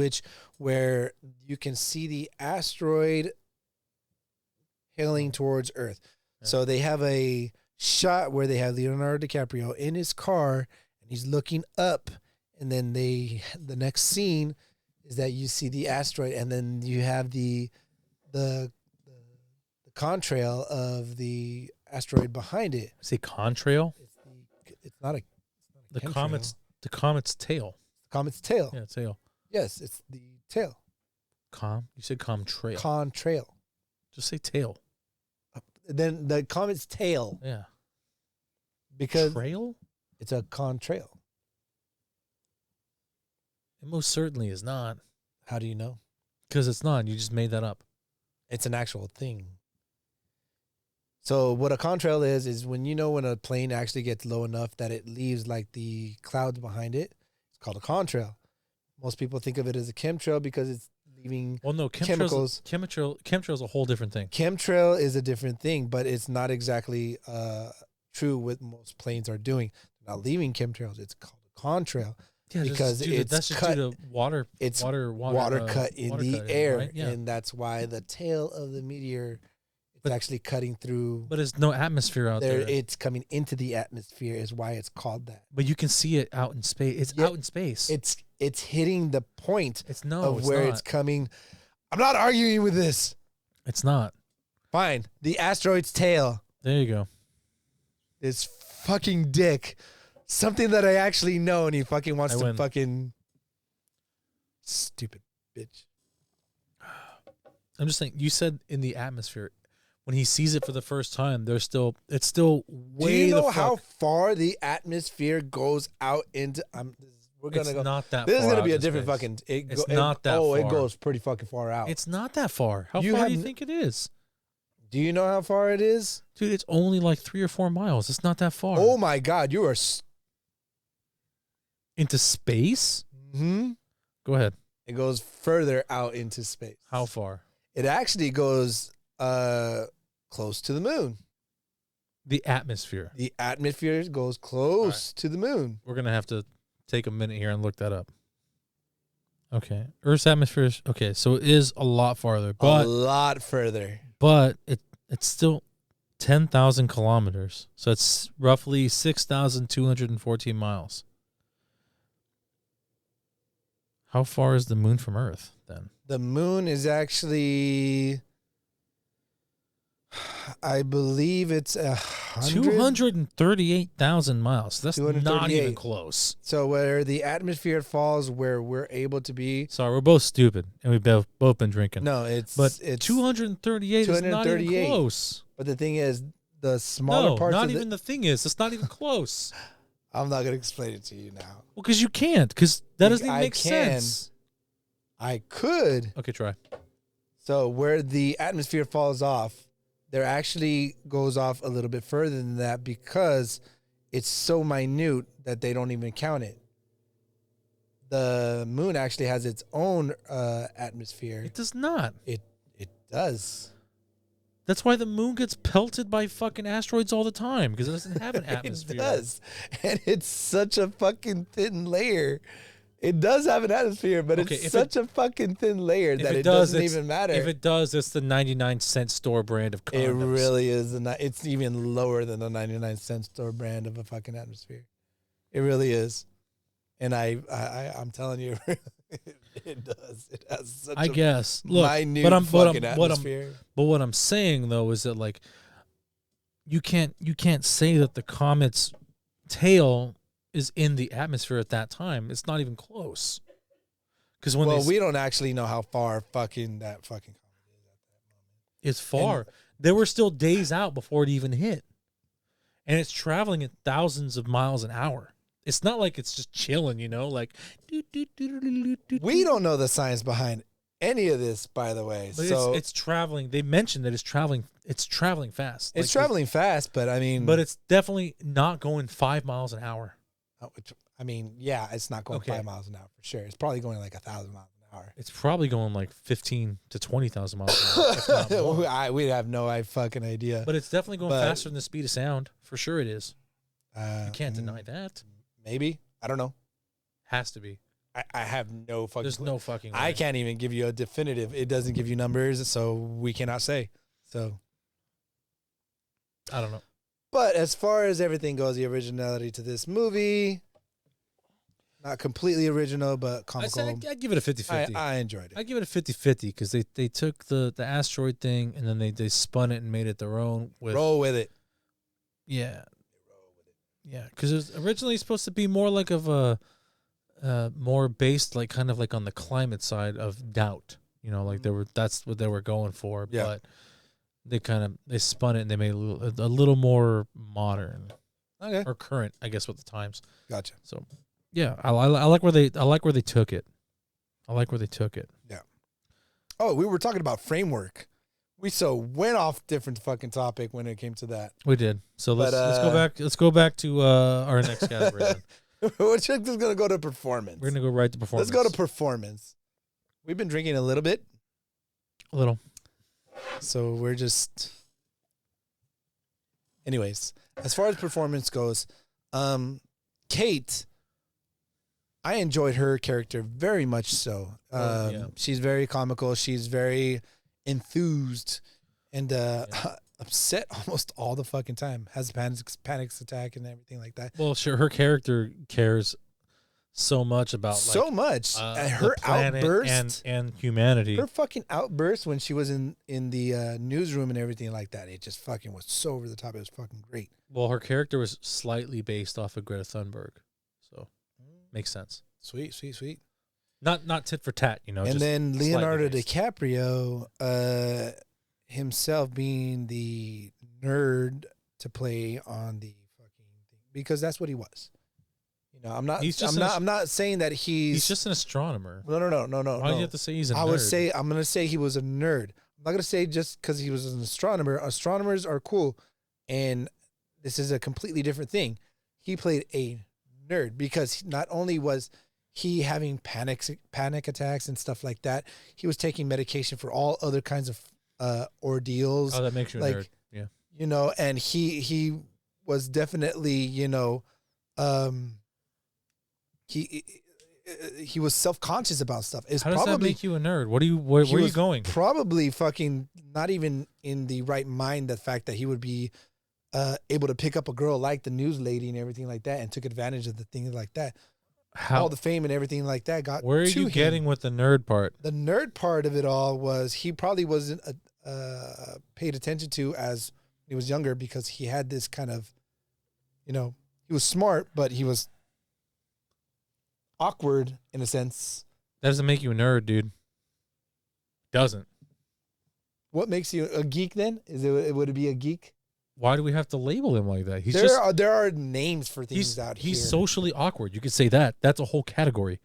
[SPEAKER 3] where you can see the asteroid hailing towards Earth. Yeah. So they have a shot where they have Leonardo DiCaprio in his car and he's looking up, and then the next scene is that you see the asteroid, and then you have the contrail of the asteroid behind it.
[SPEAKER 2] Say contrail?
[SPEAKER 3] It's not a
[SPEAKER 2] the comet's tail.
[SPEAKER 3] The comet's tail.
[SPEAKER 2] Yeah, tail.
[SPEAKER 3] Yes, it's the tail.
[SPEAKER 2] You said contrail.
[SPEAKER 3] Contrail.
[SPEAKER 2] Just say tail.
[SPEAKER 3] Then the comet's tail.
[SPEAKER 2] Yeah.
[SPEAKER 3] Because
[SPEAKER 2] trail?
[SPEAKER 3] It's a contrail.
[SPEAKER 2] It most certainly is not.
[SPEAKER 3] How do you know?
[SPEAKER 2] Because it's not. You just made that up.
[SPEAKER 3] It's an actual thing. So what a contrail is when when a plane actually gets low enough that it leaves like the clouds behind it, it's called a contrail. Most people think of it as a chemtrail because it's leaving chemicals.
[SPEAKER 2] Chemtrail is a whole different thing.
[SPEAKER 3] Chemtrail is a different thing, but it's not exactly true what most planes are doing. They're not leaving chemtrails. It's called a contrail.
[SPEAKER 2] Yeah,
[SPEAKER 3] because
[SPEAKER 2] that's just due to water.
[SPEAKER 3] It's water cut in the air, right? Yeah. And that's why the tail of the meteor is actually cutting through.
[SPEAKER 2] But there's no atmosphere out there.
[SPEAKER 3] It's coming into the atmosphere is why it's called that.
[SPEAKER 2] But you can see it out in space. It's out in space.
[SPEAKER 3] It's hitting the point
[SPEAKER 2] it's
[SPEAKER 3] coming. I'm not arguing with this.
[SPEAKER 2] It's not.
[SPEAKER 3] Fine. The asteroid's tail.
[SPEAKER 2] There you go.
[SPEAKER 3] This fucking dick. Something that I actually know, and he fucking wants to fucking stupid bitch.
[SPEAKER 2] I'm just saying, you said in the atmosphere. When he sees it for the first time, it's still way.
[SPEAKER 3] Do you know how far the atmosphere goes out into? We're gonna go.
[SPEAKER 2] Not that.
[SPEAKER 3] This
[SPEAKER 2] far
[SPEAKER 3] is gonna be a
[SPEAKER 2] out
[SPEAKER 3] different
[SPEAKER 2] space.
[SPEAKER 3] fucking.
[SPEAKER 2] It's not that.
[SPEAKER 3] Oh,
[SPEAKER 2] far.
[SPEAKER 3] it goes pretty fucking far out.
[SPEAKER 2] It's not that far. How far do you think it is?
[SPEAKER 3] Do you know how far it is,
[SPEAKER 2] dude? It's only like 3 or 4 miles. It's not that far.
[SPEAKER 3] Oh my god, you are
[SPEAKER 2] into space.
[SPEAKER 3] Mm-hmm.
[SPEAKER 2] Go ahead.
[SPEAKER 3] It goes further out into space.
[SPEAKER 2] How far?
[SPEAKER 3] It actually goes close to the moon.
[SPEAKER 2] The atmosphere.
[SPEAKER 3] The atmosphere goes close to the moon.
[SPEAKER 2] We're going to have to take a minute here and look that up. Okay. Earth's atmosphere is... Okay, so it is a lot farther. But,
[SPEAKER 3] a lot further.
[SPEAKER 2] But it's still 10,000 kilometers. So it's roughly 6,214 miles. How far is the moon from Earth then?
[SPEAKER 3] The moon is actually, I believe it's
[SPEAKER 2] 238,000 miles. That's not even
[SPEAKER 3] 238.
[SPEAKER 2] close.
[SPEAKER 3] So where the atmosphere falls, where we're able to be.
[SPEAKER 2] Sorry, we're both stupid, and we've both been drinking.
[SPEAKER 3] No, it's
[SPEAKER 2] 238 is not even
[SPEAKER 3] 238.
[SPEAKER 2] close.
[SPEAKER 3] But the thing is, the smaller parts.
[SPEAKER 2] Not
[SPEAKER 3] of
[SPEAKER 2] even the thing is, it's not even close.
[SPEAKER 3] I'm not gonna explain it to you now.
[SPEAKER 2] Well, because you can't, because that doesn't even
[SPEAKER 3] I
[SPEAKER 2] make
[SPEAKER 3] can.
[SPEAKER 2] sense.
[SPEAKER 3] I could.
[SPEAKER 2] Okay, try.
[SPEAKER 3] So where the atmosphere falls off, there actually goes off a little bit further than that because it's so minute that they don't even count it. The moon actually has its own atmosphere.
[SPEAKER 2] It does not.
[SPEAKER 3] It does.
[SPEAKER 2] That's why the moon gets pelted by fucking asteroids all the time, because it doesn't have an atmosphere.
[SPEAKER 3] It does. And it's such a fucking thin layer. It does have an atmosphere, but it's such a fucking thin layer that it doesn't even matter.
[SPEAKER 2] If it does, it's the 99-cent store brand of condoms.
[SPEAKER 3] It really is. It's even lower than the 99-cent store brand of a fucking atmosphere. It really is. And I'm telling you, it does. It has such
[SPEAKER 2] I guess. Look,
[SPEAKER 3] minute fucking atmosphere.
[SPEAKER 2] But what I'm saying though is that like you can't say that the comet's tail is in the atmosphere at that time. It's not even close. Because
[SPEAKER 3] we don't actually know how far fucking that fucking comet is at that moment.
[SPEAKER 2] It's far. They were still days out before it even hit, and it's traveling at thousands of miles an hour. It's not like it's just chilling, like.
[SPEAKER 3] We don't know the science behind any of this, by the way.
[SPEAKER 2] But
[SPEAKER 3] so
[SPEAKER 2] it's traveling. They mentioned that it's traveling. It's traveling fast.
[SPEAKER 3] It's traveling fast, but I mean,
[SPEAKER 2] but it's definitely not going 5 miles an hour.
[SPEAKER 3] Which, I mean, yeah, it's not going 5 miles an hour for sure. It's probably going like 1,000 miles an hour.
[SPEAKER 2] It's probably going like 15 to 20,000 miles an hour. If not more.
[SPEAKER 3] We have no fucking idea.
[SPEAKER 2] But it's definitely going faster than the speed of sound. For sure it is. You can't deny that.
[SPEAKER 3] Maybe. I don't know.
[SPEAKER 2] Has to be.
[SPEAKER 3] I have no fucking
[SPEAKER 2] There's no fucking way.
[SPEAKER 3] I can't even give you a definitive. It doesn't give you numbers, so we cannot say. So
[SPEAKER 2] I don't know.
[SPEAKER 3] But as far as everything goes, the originality to this movie, not completely original, but comical.
[SPEAKER 2] I'd give it a 50-50.
[SPEAKER 3] I enjoyed it.
[SPEAKER 2] I'd give it a 50-50 because they took the asteroid thing and then they spun it and made it their own.
[SPEAKER 3] Roll with it.
[SPEAKER 2] Yeah. Yeah, because it was originally supposed to be more like of a, more based like kind of like on the climate side of doubt. Like that's what they were going for. Yeah. But they spun it and they made it a little more modern,
[SPEAKER 3] okay,
[SPEAKER 2] or current, I guess, with the times.
[SPEAKER 3] Gotcha.
[SPEAKER 2] So, yeah, I like where they took it. I like where they took it.
[SPEAKER 3] Yeah. Oh, we were talking about framework. We went off different fucking topic when it came to that.
[SPEAKER 2] We did. So let's go back. Let's go back to our next category.
[SPEAKER 3] We're just gonna go to performance.
[SPEAKER 2] We're gonna go right to performance.
[SPEAKER 3] Let's go to performance. We've been drinking a little bit.
[SPEAKER 2] A little.
[SPEAKER 3] So we're just. Anyways, as far as performance goes, Kate, I enjoyed her character very much so. She's very comical. She's very enthused and upset almost all the fucking time. Has panic attack and everything like that.
[SPEAKER 2] Well, sure, her character cares so much about
[SPEAKER 3] her outburst
[SPEAKER 2] and humanity.
[SPEAKER 3] Her fucking outburst when she was in the newsroom and everything like that. It just fucking was so over the top. It was fucking great.
[SPEAKER 2] Well, her character was slightly based off of Greta Thunberg, so makes sense.
[SPEAKER 3] Sweet.
[SPEAKER 2] Not tit for tat,
[SPEAKER 3] And just then Leonardo DiCaprio, himself being the nerd to play on the fucking thing, because that's what he was. I'm not saying that he's
[SPEAKER 2] just an astronomer.
[SPEAKER 3] No.
[SPEAKER 2] Why do you have to say he's a nerd?
[SPEAKER 3] I'm gonna say he was a nerd. I'm not gonna say just because he was an astronomer. Astronomers are cool, and this is a completely different thing. He played a nerd because not only was he having panic attacks and stuff like that, he was taking medication for all other kinds of ordeals.
[SPEAKER 2] Oh, that makes you a nerd. Yeah.
[SPEAKER 3] And he was definitely, he was self-conscious about stuff.
[SPEAKER 2] How does that make you a nerd? Where are you going?
[SPEAKER 3] Probably fucking not even in the right mind, the fact that he would be able to pick up a girl like the news lady and everything like that and took advantage of the things like that. all the fame and everything like that got
[SPEAKER 2] Where are
[SPEAKER 3] to
[SPEAKER 2] you
[SPEAKER 3] him.
[SPEAKER 2] getting with the nerd part?
[SPEAKER 3] The nerd part of it all was he probably wasn't paid attention to as he was younger because he had this kind of, he was smart, but he was awkward in a sense.
[SPEAKER 2] That doesn't make you a nerd, dude. Doesn't.
[SPEAKER 3] What makes you a geek then? Would it be a geek?
[SPEAKER 2] Why do we have to label him like that?
[SPEAKER 3] There are names for things out here.
[SPEAKER 2] He's socially awkward. You could say that. That's a whole category.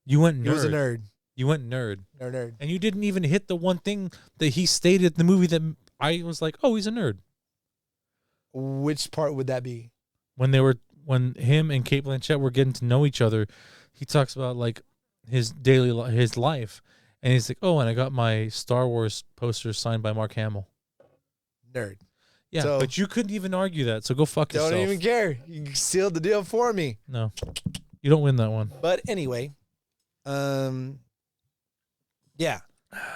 [SPEAKER 2] You went nerd.
[SPEAKER 3] He was a nerd.
[SPEAKER 2] You went nerd.
[SPEAKER 3] Nerd.
[SPEAKER 2] And you didn't even hit the one thing that he stated in the movie that I was like, oh, he's a nerd.
[SPEAKER 3] Which part would that be?
[SPEAKER 2] When him and Cate Blanchett were getting to know each other, he talks about like his his life. And he's like, oh, and I got my Star Wars poster signed by Mark Hamill.
[SPEAKER 3] Nerd.
[SPEAKER 2] Yeah,
[SPEAKER 3] So-
[SPEAKER 2] but you couldn't even argue that, so go fuck yourself.
[SPEAKER 3] Don't even care. You sealed the deal for me.
[SPEAKER 2] No, you don't win that one.
[SPEAKER 3] But anyway, yeah,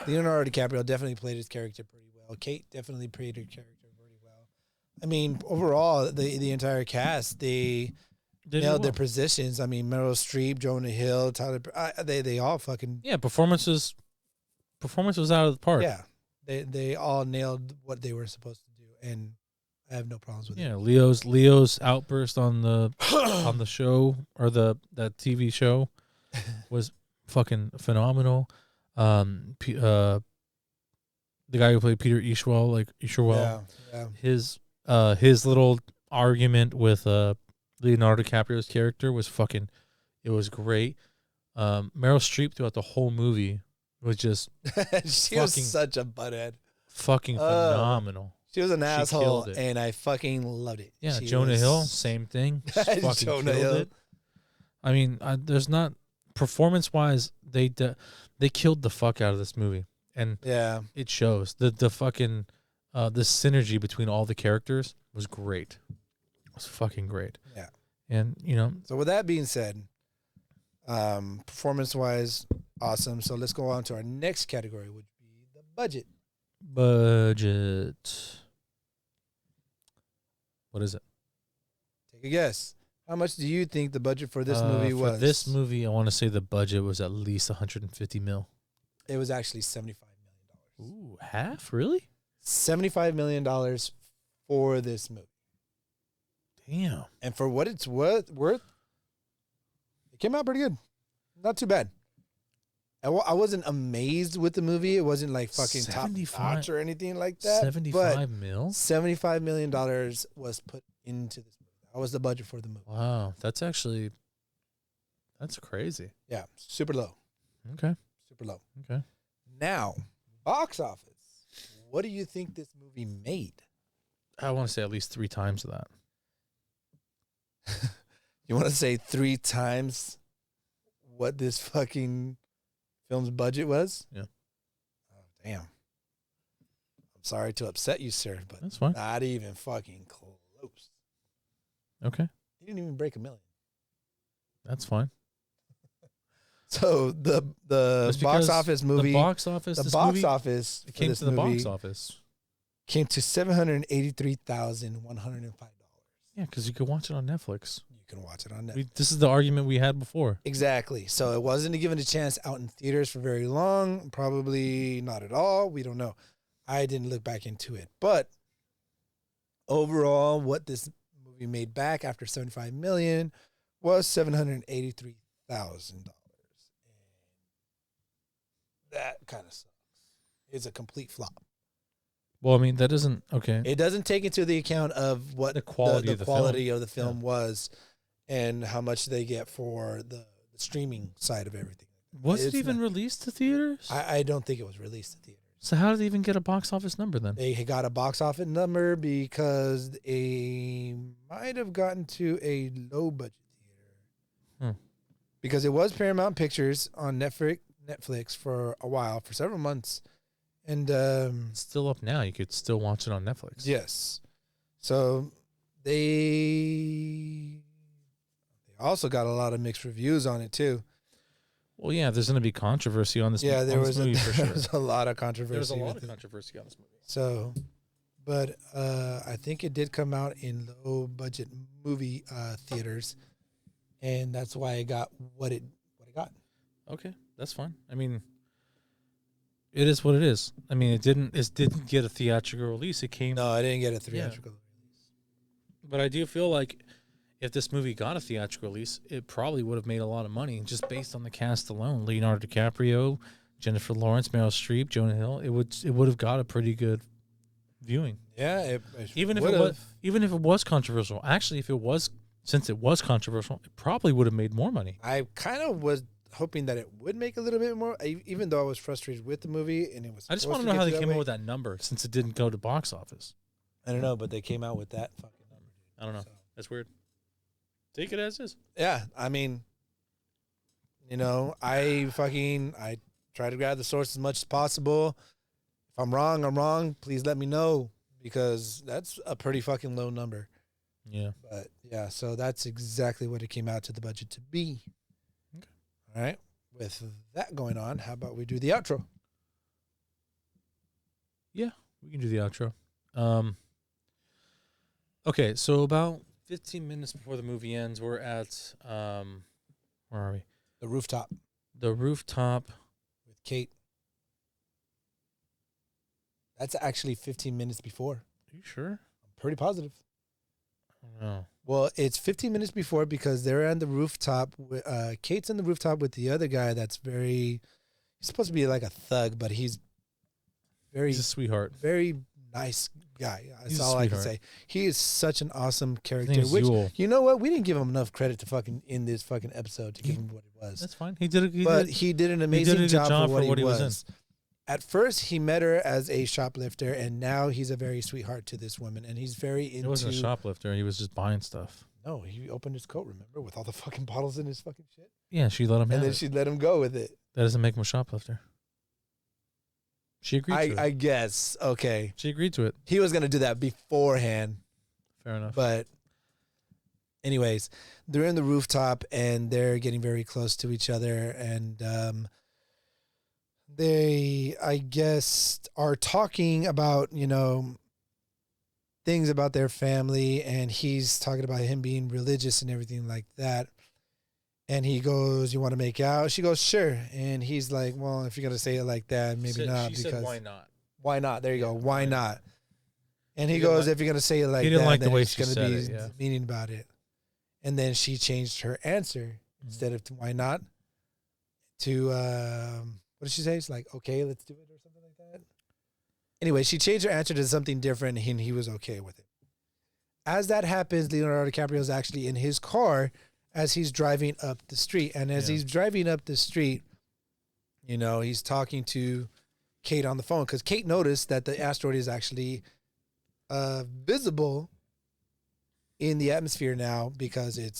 [SPEAKER 3] Leonardo DiCaprio definitely played his character pretty well. Kate definitely played her character pretty well. I mean, overall, the entire cast, they nailed their positions. I mean, Meryl Streep, Jonah Hill, Tyler, they all fucking
[SPEAKER 2] performance was out of the park.
[SPEAKER 3] yeah. They all nailed what they were supposed to do, and I have no problems with it.
[SPEAKER 2] Yeah, Leo's outburst on the on the show or that TV show was fucking phenomenal. The guy who played Peter Ishwell,
[SPEAKER 3] Yeah.
[SPEAKER 2] his little argument with Leonardo DiCaprio's character was it was great. Meryl Streep throughout the whole movie was just
[SPEAKER 3] She was such a butthead.
[SPEAKER 2] fucking phenomenal.
[SPEAKER 3] She was an asshole,
[SPEAKER 2] killed it.
[SPEAKER 3] and I fucking loved it.
[SPEAKER 2] Yeah,
[SPEAKER 3] She
[SPEAKER 2] Jonah
[SPEAKER 3] was-
[SPEAKER 2] Hill, same thing. Fucking
[SPEAKER 3] Jonah
[SPEAKER 2] killed
[SPEAKER 3] Hill.
[SPEAKER 2] it. I mean, there's not performance-wise, they killed the fuck out of this movie, and
[SPEAKER 3] Yeah.
[SPEAKER 2] it shows. The fucking the synergy between all the characters was great. It was fucking great.
[SPEAKER 3] Yeah.
[SPEAKER 2] And
[SPEAKER 3] So with that being said, performance-wise, awesome. So let's go on to our next category, which would be the budget.
[SPEAKER 2] budget. What is it?
[SPEAKER 3] Take a guess. How much do you think the budget for this movie was?
[SPEAKER 2] For this movie, I want to say the budget was at least 150 mil.
[SPEAKER 3] It was actually $75 million.
[SPEAKER 2] Ooh, half? Really?
[SPEAKER 3] $75 million for this movie.
[SPEAKER 2] Damn.
[SPEAKER 3] And for what it's worth, it came out pretty good. Not too bad. I wasn't amazed with the movie. It wasn't like fucking top
[SPEAKER 2] 75
[SPEAKER 3] notch or anything like that.
[SPEAKER 2] 75 mil?
[SPEAKER 3] $75 million was put into this movie. That was the budget for the movie.
[SPEAKER 2] Wow. That's crazy.
[SPEAKER 3] Yeah, super low.
[SPEAKER 2] Okay.
[SPEAKER 3] Super low.
[SPEAKER 2] Okay.
[SPEAKER 3] Now, box office. What do you think this movie made?
[SPEAKER 2] I want to say at least 3 times that.
[SPEAKER 3] You want to say 3 times what this fucking film's budget was?
[SPEAKER 2] Yeah.
[SPEAKER 3] Oh, damn. I'm sorry to upset you, sir, but
[SPEAKER 2] That's fine.
[SPEAKER 3] not even fucking close.
[SPEAKER 2] Okay.
[SPEAKER 3] He didn't even break $1 million.
[SPEAKER 2] That's fine.
[SPEAKER 3] So the
[SPEAKER 2] That's
[SPEAKER 3] box
[SPEAKER 2] because
[SPEAKER 3] office movie,
[SPEAKER 2] The box office.
[SPEAKER 3] the
[SPEAKER 2] this
[SPEAKER 3] box
[SPEAKER 2] movie,
[SPEAKER 3] office
[SPEAKER 2] It
[SPEAKER 3] for
[SPEAKER 2] came
[SPEAKER 3] this
[SPEAKER 2] to the
[SPEAKER 3] movie
[SPEAKER 2] box office.
[SPEAKER 3] came to $783,105.
[SPEAKER 2] Yeah, because you could watch it on Netflix.
[SPEAKER 3] You can watch it on Netflix.
[SPEAKER 2] This is the argument we had before.
[SPEAKER 3] Exactly. So it wasn't given a chance out in theaters for very long. Probably not at all. We don't know. I didn't look back into it. But overall, what this movie made back after $75 million was $783,000. That kind of sucks. It's a complete flop.
[SPEAKER 2] Well, I mean, that doesn't... Okay.
[SPEAKER 3] It doesn't take into the account of what
[SPEAKER 2] The quality of the
[SPEAKER 3] quality
[SPEAKER 2] film.
[SPEAKER 3] of the film was and how much they get for the streaming side of everything.
[SPEAKER 2] Was it
[SPEAKER 3] it's
[SPEAKER 2] even
[SPEAKER 3] not-
[SPEAKER 2] released to theaters?
[SPEAKER 3] I don't think it was released to theaters.
[SPEAKER 2] So how did they even get a box office number then?
[SPEAKER 3] They got a box office number because they might have gotten to a low budget theater. Because it was Paramount Pictures on Netflix for a while, for several months. And
[SPEAKER 2] It's still up now. You could still watch it on Netflix.
[SPEAKER 3] yes. So they also got a lot of mixed reviews on it too.
[SPEAKER 2] Well, yeah, there's going to be controversy on this,
[SPEAKER 3] Yeah,
[SPEAKER 2] on
[SPEAKER 3] there
[SPEAKER 2] this
[SPEAKER 3] was
[SPEAKER 2] movie for
[SPEAKER 3] there
[SPEAKER 2] sure.
[SPEAKER 3] was a lot of controversy.
[SPEAKER 2] There's a lot
[SPEAKER 3] with
[SPEAKER 2] of
[SPEAKER 3] it.
[SPEAKER 2] controversy on this movie.
[SPEAKER 3] So, but I think it did come out in low budget movie theaters, and that's why it got what it got.
[SPEAKER 2] Okay, that's fine. I mean, it is what it is. I mean, it didn't get a theatrical release. It came.
[SPEAKER 3] No, I didn't get a theatrical release.
[SPEAKER 2] But I do feel like if this movie got a theatrical release, it probably would have made a lot of money just based on the cast alone. Leonardo DiCaprio, Jennifer Lawrence, Meryl Streep, Jonah Hill. It would have got a pretty good viewing.
[SPEAKER 3] Yeah, it
[SPEAKER 2] Even if it was controversial. Actually, since it was controversial, it probably would have made more money.
[SPEAKER 3] I kind of was hoping that it would make a little bit more, even though I was frustrated with the movie and it was.
[SPEAKER 2] I just want to know how they came up with that number since it didn't go to box office.
[SPEAKER 3] I don't know, but they came out with that fucking number.
[SPEAKER 2] I don't know. So. That's weird. Take it as is.
[SPEAKER 3] Yeah, I mean, I try to grab the source as much as possible. If I'm wrong, I'm wrong. Please let me know, because that's a pretty fucking low number.
[SPEAKER 2] Yeah.
[SPEAKER 3] But yeah, so that's exactly what it came out to the budget to be. Okay. All right. With that going on, how about we do the outro?
[SPEAKER 2] Yeah, we can do the outro. Okay, so about 15 minutes before the movie ends, we're at where are we?
[SPEAKER 3] The rooftop.
[SPEAKER 2] The rooftop
[SPEAKER 3] with Kate. That's actually 15 minutes before.
[SPEAKER 2] Are you sure?
[SPEAKER 3] I'm pretty positive.
[SPEAKER 2] I don't know.
[SPEAKER 3] Well, it's 15 minutes before because they're on the rooftop. Kate's on the rooftop with the other guy that's he's supposed to be like a thug, but he's a
[SPEAKER 2] sweetheart.
[SPEAKER 3] Very nice guy. That's all I can say. He is such an awesome character. Which, you know what? We didn't give him enough credit to fucking in this fucking episode to give him what he was.
[SPEAKER 2] That's fine. He did
[SPEAKER 3] an amazing job for what he was. At first, he met her as a shoplifter, and now he's a very sweetheart to this woman, and he's very into...
[SPEAKER 2] He wasn't a shoplifter. He was just buying stuff.
[SPEAKER 3] No, he opened his coat, remember, with all the fucking bottles in his fucking shit?
[SPEAKER 2] Yeah, she let him have it.
[SPEAKER 3] And then she let him go with it.
[SPEAKER 2] That doesn't make him a shoplifter. She agreed to it.
[SPEAKER 3] I guess. Okay.
[SPEAKER 2] She agreed to it.
[SPEAKER 3] He was going to do that beforehand.
[SPEAKER 2] Fair enough.
[SPEAKER 3] But anyways, they're in the rooftop, and they're getting very close to each other, and... they, I guess, are talking about, things about their family, and he's talking about him being religious and everything like that. And he goes, "You want to make out?" She goes, "Sure." And he's like, "Well, if you're going to say it like that, maybe not."
[SPEAKER 2] She said, "Why not?"
[SPEAKER 3] Why not? There you go. Why not? And he goes, "If you're going to say it like that, he didn't like the way she's going to be meaning about it." And then she changed her answer instead of "why not" to, what did she say? It's like, "Okay, let's do it," or something like that. Anyway, she changed her answer to something different, and he was okay with it. As that happens, Leonardo DiCaprio is actually in his car as he's driving up the street. And as he's driving up the street, he's talking to Kate on the phone, because Kate noticed that the asteroid is actually visible in the atmosphere now, because you can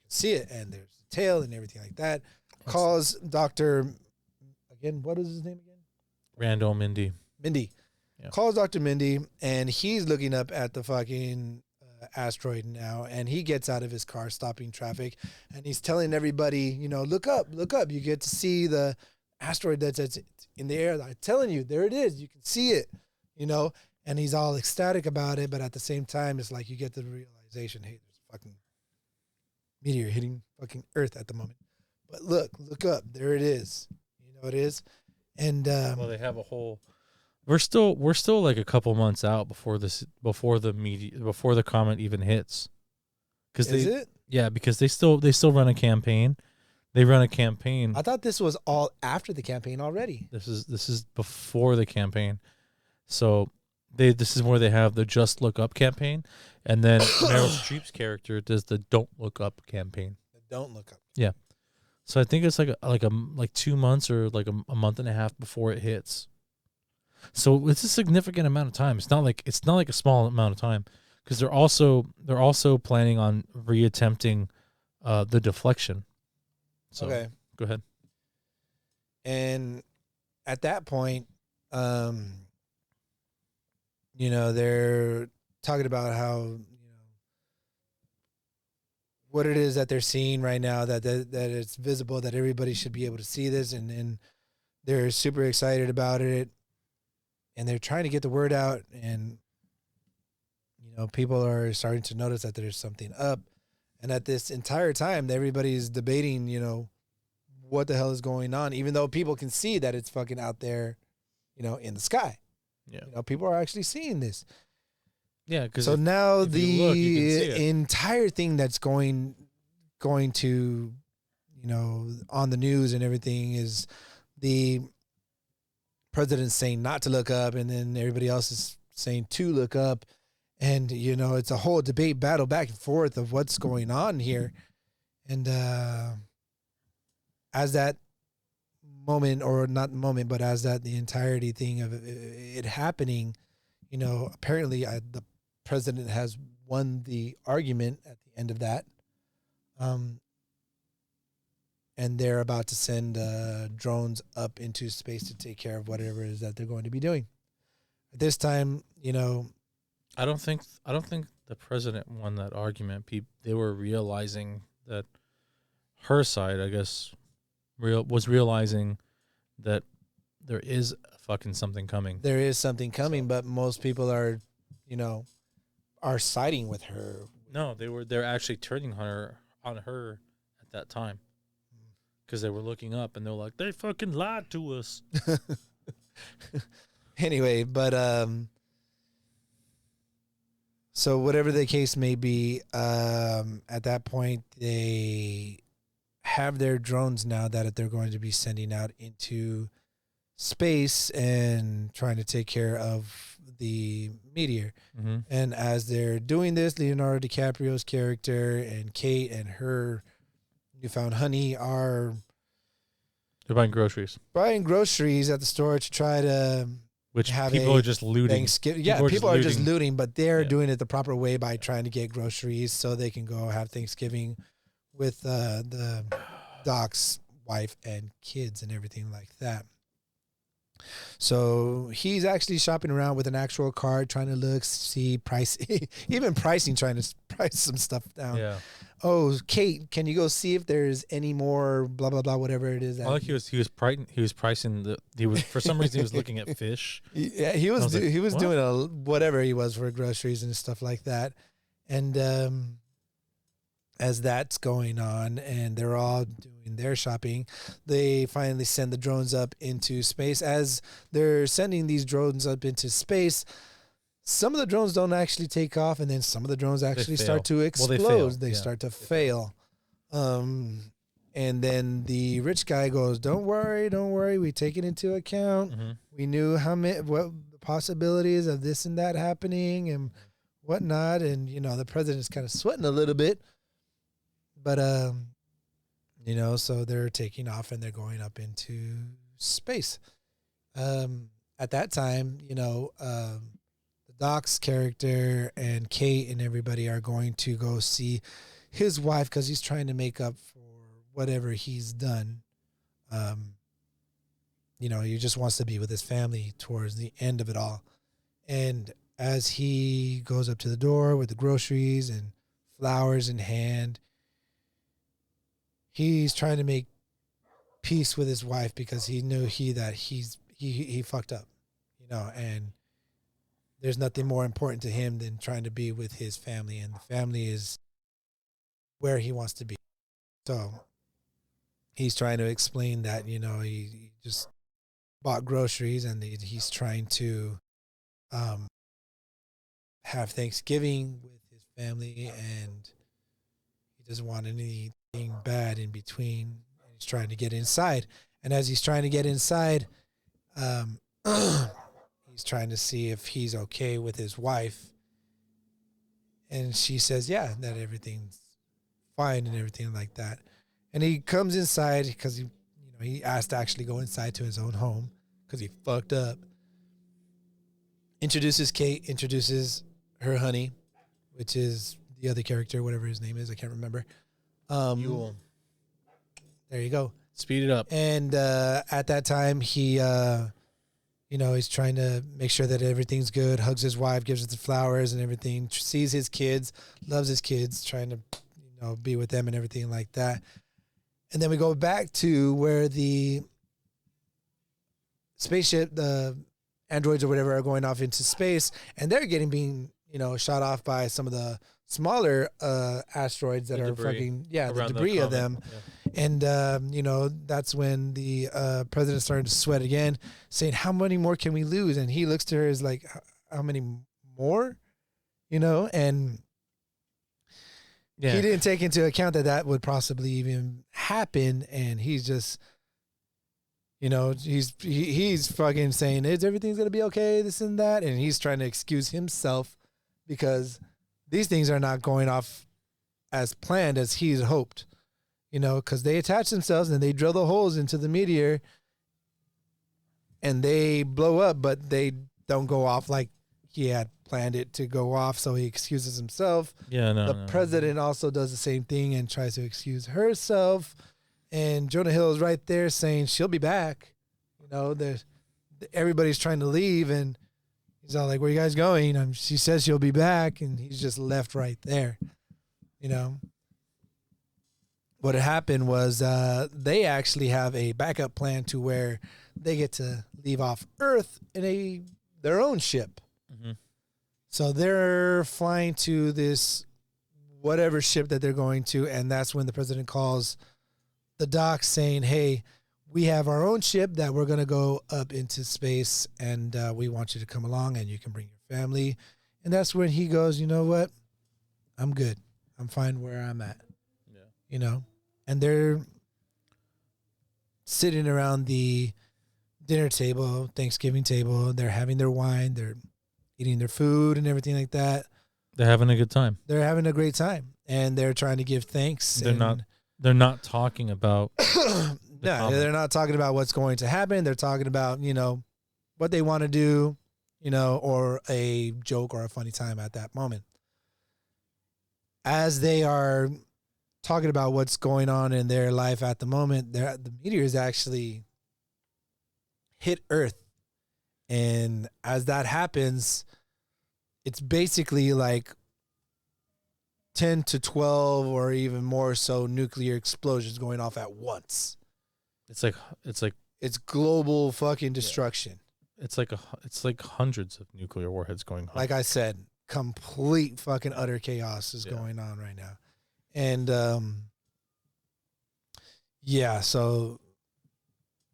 [SPEAKER 3] see it, and there's a tail and everything like that. Calls Dr. Again, what is his name again?
[SPEAKER 2] Randall Mindy.
[SPEAKER 3] Yeah. Calls Dr. Mindy, and he's looking up at the fucking asteroid now, and he gets out of his car, stopping traffic, and he's telling everybody, look up. You get to see the asteroid that's in the air. I'm telling you, there it is. You can see it, and he's all ecstatic about it, but at the same time, it's like you get the realization, hey, there's a fucking meteor hitting fucking Earth at the moment. But look up. There it is. It is. And
[SPEAKER 2] well, they have a whole... We're still like a couple months out before the comet even hits.
[SPEAKER 3] Is it?
[SPEAKER 2] Yeah, because they still run a campaign. They run a campaign.
[SPEAKER 3] I thought this was all after the campaign already.
[SPEAKER 2] This is before the campaign. So this is where they have the Just Look Up campaign, and then Meryl Streep's character does the Don't Look Up campaign.
[SPEAKER 3] The Don't Look Up.
[SPEAKER 2] Yeah. So I think it's like 2 months or like a month and a half before it hits. So it's a significant amount of time. It's not like a small amount of time, because they're also planning on reattempting the deflection. So,
[SPEAKER 3] okay,
[SPEAKER 2] go ahead.
[SPEAKER 3] And at that point, they're talking about how what it is that they're seeing right now, that it's visible, that everybody should be able to see this, and they're super excited about it, and they're trying to get the word out, and people are starting to notice that there's something up, And at this entire time, everybody's debating, what the hell is going on, even though people can see that it's fucking out there, in the sky.
[SPEAKER 2] Yeah.
[SPEAKER 3] People are actually seeing this.
[SPEAKER 2] Yeah, because
[SPEAKER 3] so now
[SPEAKER 2] if you look, you can see it.
[SPEAKER 3] entire thing that's going to, on the news and everything is the president saying not to look up, and then everybody else is saying to look up. And, it's a whole debate battle back and forth of what's going on here. And as that moment, or not moment, but as that the entirety thing of it happening, apparently the president has won the argument at the end of that. And they're about to send drones up into space to take care of whatever it is that they're going to be doing. At this time,
[SPEAKER 2] I don't think the president won that argument. They were realizing that her side, I guess, was realizing that there is fucking something coming.
[SPEAKER 3] There is something coming, but most people are siding with her.
[SPEAKER 2] No, they're actually turning on her at that time. Because they were looking up and they're like, they fucking lied to us.
[SPEAKER 3] Anyway, but so whatever the case may be, at that point they have their drones now that they're going to be sending out into space and trying to take care of the meteor.
[SPEAKER 2] Mm-hmm.
[SPEAKER 3] And as they're doing this, Leonardo DiCaprio's character and Kate and her newfound honey they're
[SPEAKER 2] buying groceries
[SPEAKER 3] at the store to try to have
[SPEAKER 2] people are just looting.
[SPEAKER 3] Thanksgiving. Yeah, people are just looting, but they're doing it the proper way by trying to get groceries so they can go have Thanksgiving with the Doc's wife and kids and everything like that. So he's actually shopping around with an actual card, trying to look, see price, even pricing, trying to price some stuff down.
[SPEAKER 2] Yeah.
[SPEAKER 3] Oh, Kate, can you go see if there's any more blah blah blah, whatever it is?
[SPEAKER 2] I like he was pricing for some reason he was looking at fish.
[SPEAKER 3] Yeah, he was
[SPEAKER 2] what?
[SPEAKER 3] doing whatever he was for groceries and stuff like that. And as that's going on and they're all doing their shopping, they finally send the drones up into space. As they're sending these drones up into space, some of the drones don't actually take off, and then some of the drones actually start to explode. Well, they start to fail. And then the rich guy goes, don't worry, we take it into account.
[SPEAKER 2] Mm-hmm.
[SPEAKER 3] We knew what the possibilities of this and that happening and whatnot. And, the president's kind of sweating a little bit. But, so they're taking off and they're going up into space. At that time, the Doc's character and Kate and everybody are going to go see his wife because he's trying to make up for whatever he's done. He just wants to be with his family towards the end of it all. And as he goes up to the door with the groceries and flowers in hand, he's trying to make peace with his wife because he knew that he fucked up, and there's nothing more important to him than trying to be with his family, and the family is where he wants to be. So he's trying to explain that, he just bought groceries and he's trying to have Thanksgiving with his family, and he doesn't want anything bad in between. He's trying to get inside, and as he's trying to get inside, he's trying to see if he's okay with his wife, and she says that everything's fine and everything like that. And he comes inside because he asked to actually go inside to his own home because he fucked up. Introduces Kate, introduces her honey, which is the other character, whatever his name is, I can't remember.
[SPEAKER 2] Yule.
[SPEAKER 3] There you go.
[SPEAKER 2] Speed it up.
[SPEAKER 3] And at that time, he, he's trying to make sure that everything's good, hugs his wife, gives her the flowers and everything, sees his kids, loves his kids, trying to, be with them and everything like that. And then we go back to where the spaceship, the androids or whatever, are going off into space, and they're being shot off by some of the smaller asteroids that
[SPEAKER 2] The
[SPEAKER 3] are
[SPEAKER 2] debris
[SPEAKER 3] fucking the
[SPEAKER 2] around
[SPEAKER 3] debris of
[SPEAKER 2] comet.
[SPEAKER 3] them.
[SPEAKER 2] Yeah.
[SPEAKER 3] And that's when the president started to sweat again, saying, "How many more can we lose?" And he looks to her as like, "How many more?" And
[SPEAKER 2] Yeah.
[SPEAKER 3] he didn't take into account that would possibly even happen, and he's just, he's fucking saying, "Is everything's gonna be okay?" This and that, and he's trying to excuse himself because these things are not going off as planned as he's hoped. Because they attach themselves and they drill the holes into the meteor, and they blow up, but they don't go off like he had planned it to go off. So he excuses himself.
[SPEAKER 2] Yeah,
[SPEAKER 3] The president also does the same thing and tries to excuse herself. And Jonah Hill is right there saying she'll be back. Everybody's trying to leave, and he's all like, "Where you guys going?" She says she'll be back, and he's just left right there. What had happened was they actually have a backup plan to where they get to leave off Earth in their own ship.
[SPEAKER 2] Mm-hmm.
[SPEAKER 3] So they're flying to this whatever ship that they're going to, and that's when the president calls the dock saying, "Hey, we have our own ship that we're going to go up into space, and we want you to come along, and you can bring your family." And that's when he goes, "You know what? I'm good. I'm fine where I'm at." Yeah. And they're sitting around the dinner table, Thanksgiving table. They're having their wine. They're eating their food and everything like that.
[SPEAKER 2] They're having a good time.
[SPEAKER 3] They're having a great time, and they're trying to give thanks.
[SPEAKER 2] They're not talking about.
[SPEAKER 3] No, they're not talking about what's going to happen. They're talking about, what they want to do, or a joke or a funny time at that moment. As they are talking about what's going on in their life at the moment, the meteors actually hit Earth. And as that happens, it's basically like 10 to 12 or even more so nuclear explosions going off at once.
[SPEAKER 2] It's
[SPEAKER 3] global fucking destruction.
[SPEAKER 2] It's like hundreds of nuclear warheads going on.
[SPEAKER 3] Like I said, complete fucking utter chaos is going on right now. And so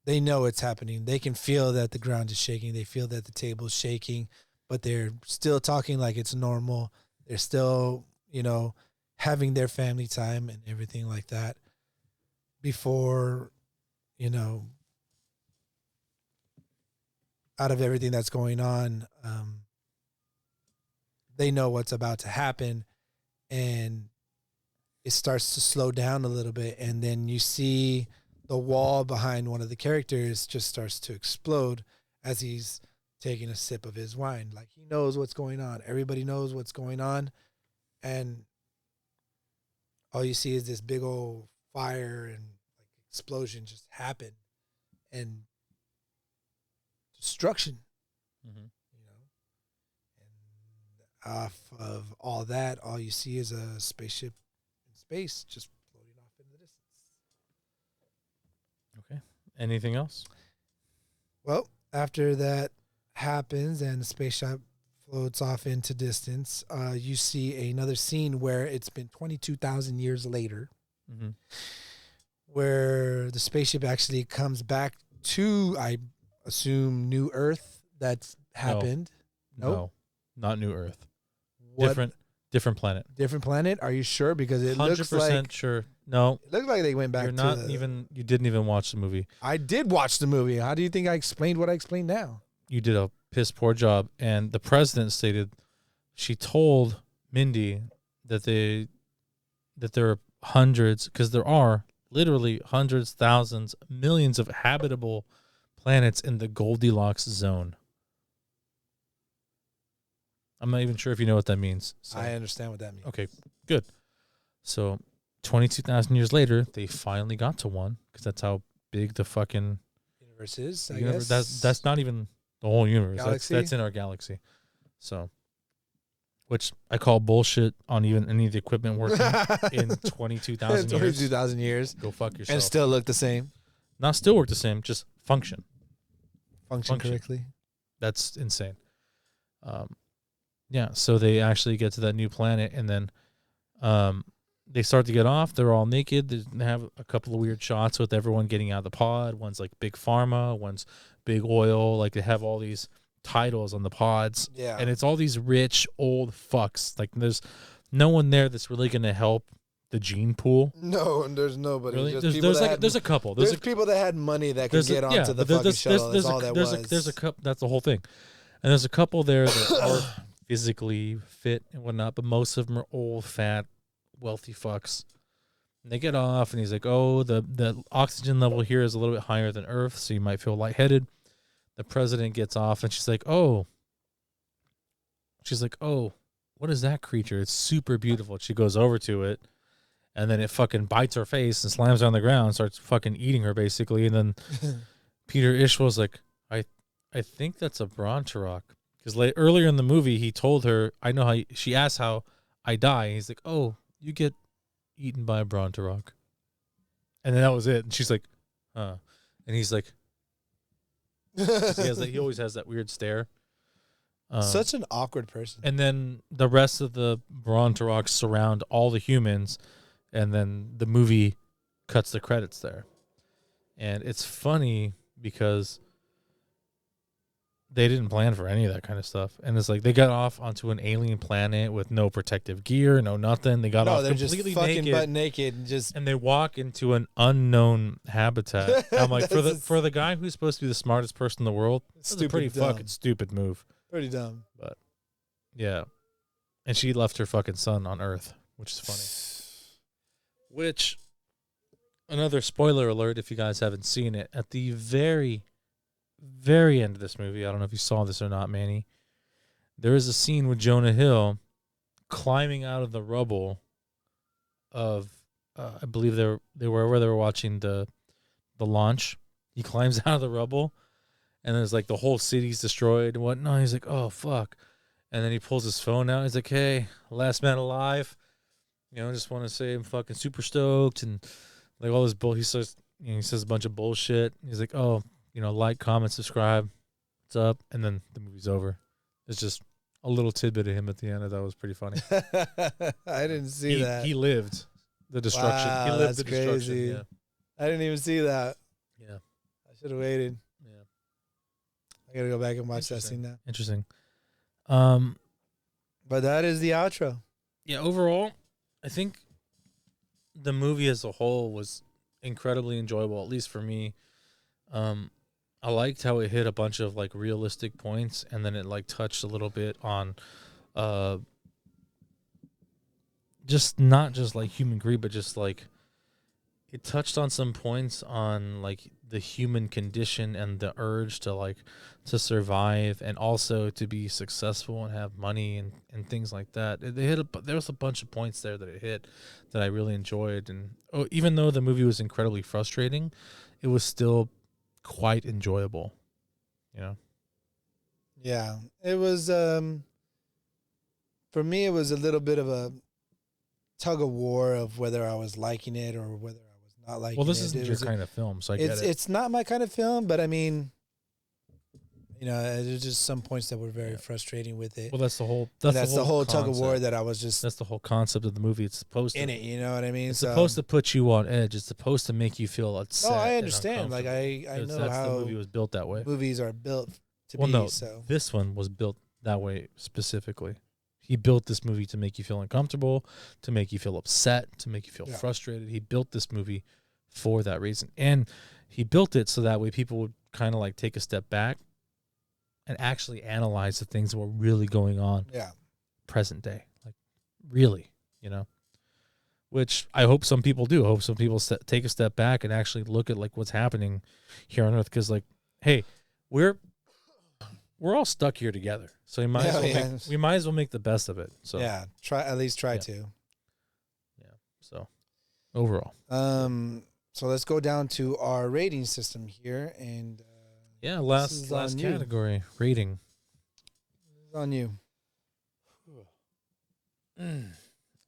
[SPEAKER 3] they know it's happening. They can feel that the ground is shaking. They feel that the table is shaking, but they're still talking like it's normal. They're still, having their family time and everything like that before, out of everything that's going on, they know what's about to happen, and it starts to slow down a little bit. And then you see the wall behind one of the characters just starts to explode as he's taking a sip of his wine. Like, he knows what's going on. Everybody knows what's going on. And all you see is this big old fire and explosion just happen, and destruction. Mm-hmm. And off of all that, all you see is a spaceship in space just floating off in the distance.
[SPEAKER 2] Okay. Anything else?
[SPEAKER 3] Well, after that happens and the spaceship floats off into distance, you see another scene where it's been 22,000 years later, mm-hmm. where the spaceship actually comes back to, I assume, New Earth. That's happened.
[SPEAKER 2] No, not New Earth.
[SPEAKER 3] What?
[SPEAKER 2] Different planet.
[SPEAKER 3] Different planet? Are you sure? Because it looks like
[SPEAKER 2] 100% sure. No,
[SPEAKER 3] it looks like they went back.
[SPEAKER 2] You didn't even watch the movie.
[SPEAKER 3] I did watch the movie. How do you think I explained what I explained now?
[SPEAKER 2] You did a piss poor job. And the president stated she told Mindy that there are hundreds, because there are literally hundreds, thousands, millions of habitable planets in the Goldilocks zone. I'm not even sure if you know what that means. So.
[SPEAKER 3] I understand what that means.
[SPEAKER 2] Okay, good. So 22,000 years later, they finally got to one, because that's how big the fucking
[SPEAKER 3] universe is, I
[SPEAKER 2] guess.
[SPEAKER 3] guess.
[SPEAKER 2] That's not even the whole universe. That's in our galaxy. So, which I call bullshit on even any of the equipment working in 22,000 years.
[SPEAKER 3] 22,000 years.
[SPEAKER 2] Go fuck yourself.
[SPEAKER 3] And still look the same.
[SPEAKER 2] Not still work the same, just function.
[SPEAKER 3] Function correctly.
[SPEAKER 2] That's insane. Yeah, so they actually get to that new planet, and then they start to get off. They're all naked. They have a couple of weird shots with everyone getting out of the pod. One's like Big Pharma, one's Big Oil. Like they have all these titles on the pods.
[SPEAKER 3] Yeah.
[SPEAKER 2] And it's all these rich old fucks. Like there's no one there that's really going to help the gene pool.
[SPEAKER 3] No, and there's nobody.
[SPEAKER 2] Really?
[SPEAKER 3] Just people that
[SPEAKER 2] There's a couple.
[SPEAKER 3] There's people that had money that could get onto the fucking shuttle. That's all that was.
[SPEAKER 2] There's a couple. That's the whole thing. And there's a couple there that are physically fit and whatnot, but most of them are old, fat, wealthy fucks. And they get off, and he's like, "Oh, the oxygen level here is a little bit higher than Earth, so you might feel lightheaded." The president gets off, and she's like, "Oh, what is that creature? It's super beautiful." She goes over to it, and then it fucking bites her face and slams her on the ground and starts fucking eating her, basically. And then Peter Ishwell's like, I think that's a Brontorok. Because earlier in the movie, he told her, I know how, she asked how I die. And he's like, oh, you get eaten by a Brontorok. And then that was it. And she's like, huh. And he's like, he always has that weird stare.
[SPEAKER 3] Such an awkward person.
[SPEAKER 2] And then the rest of the Brontoroks surround all the humans, and then the movie cuts the credits there. And it's funny because they didn't plan for any of that kind of stuff. And it's like they got off onto an alien planet with no protective gear, no nothing. They got off completely
[SPEAKER 3] just fucking
[SPEAKER 2] naked,
[SPEAKER 3] butt naked, and
[SPEAKER 2] they walk into an unknown habitat. I'm like, for the guy who's supposed to be the smartest person in the world, that's a pretty fucking stupid move.
[SPEAKER 3] Pretty dumb.
[SPEAKER 2] But yeah. And she left her fucking son on Earth, which is funny. Which, another spoiler alert if you guys haven't seen it, at the very, very end of this movie, I don't know if you saw this or not, Manny, there is a scene with Jonah Hill climbing out of the rubble of, I believe they were where they were watching the launch. He climbs out of the rubble, and there's like the whole city's destroyed and whatnot. He's like, oh, fuck. And then he pulls his phone out. He's like, hey, last man alive. You know, just want to say I'm fucking super stoked. And like all this bull, he says a bunch of bullshit. He's like, oh, like, comment, subscribe. What's up? And then the movie's over. It's just a little tidbit of him at the end. I thought was pretty funny.
[SPEAKER 3] I didn't see that.
[SPEAKER 2] He lived the destruction.
[SPEAKER 3] Wow,
[SPEAKER 2] he lived
[SPEAKER 3] that's
[SPEAKER 2] the destruction.
[SPEAKER 3] crazy.
[SPEAKER 2] Yeah.
[SPEAKER 3] I didn't even see that.
[SPEAKER 2] Yeah.
[SPEAKER 3] I should have waited.
[SPEAKER 2] Yeah.
[SPEAKER 3] I got to go back and watch that scene now.
[SPEAKER 2] Interesting.
[SPEAKER 3] But that is the outro.
[SPEAKER 2] Yeah, overall, I think the movie as a whole was incredibly enjoyable, at least for me. I liked how it hit a bunch of like realistic points, and then it like touched a little bit on just not just like human greed, but just like it touched on some points on like the human condition and the urge to survive and also to be successful and have money and things like that. There was a bunch of points there that it hit that I really enjoyed, and even though the movie was incredibly frustrating, it was still quite enjoyable.
[SPEAKER 3] Yeah, it was for me it was a little bit of a tug of war of whether I was liking it or whether I was not liking it.
[SPEAKER 2] Well, this isn't your kind of film, so I get it.
[SPEAKER 3] It's not my kind of film, but I mean, there's just some points that were very frustrating with it.
[SPEAKER 2] Well, that's the whole
[SPEAKER 3] tug of war that I was just.
[SPEAKER 2] That's the whole concept of the movie. It's supposed
[SPEAKER 3] in it. You know what I mean?
[SPEAKER 2] It's supposed to put you on edge. It's supposed to make you feel upset.
[SPEAKER 3] No, I understand. Like I know how
[SPEAKER 2] the movie was built that way.
[SPEAKER 3] Movies are built to be.
[SPEAKER 2] No,
[SPEAKER 3] so
[SPEAKER 2] this one was built that way specifically. He built this movie to make you feel uncomfortable, to make you feel upset, to make you feel frustrated. He built this movie for that reason, and he built it so that way people would kind of like take a step back and actually analyze the things that were really going on present day. Like, really, which I hope some people do. I hope some people take a step back and actually look at like what's happening here on Earth. Because like, hey, we're all stuck here together. So we might as well make the best of it. So
[SPEAKER 3] try to.
[SPEAKER 2] Yeah. So overall.
[SPEAKER 3] So let's go down to our rating system here and
[SPEAKER 2] last category, rating.
[SPEAKER 3] It's on you.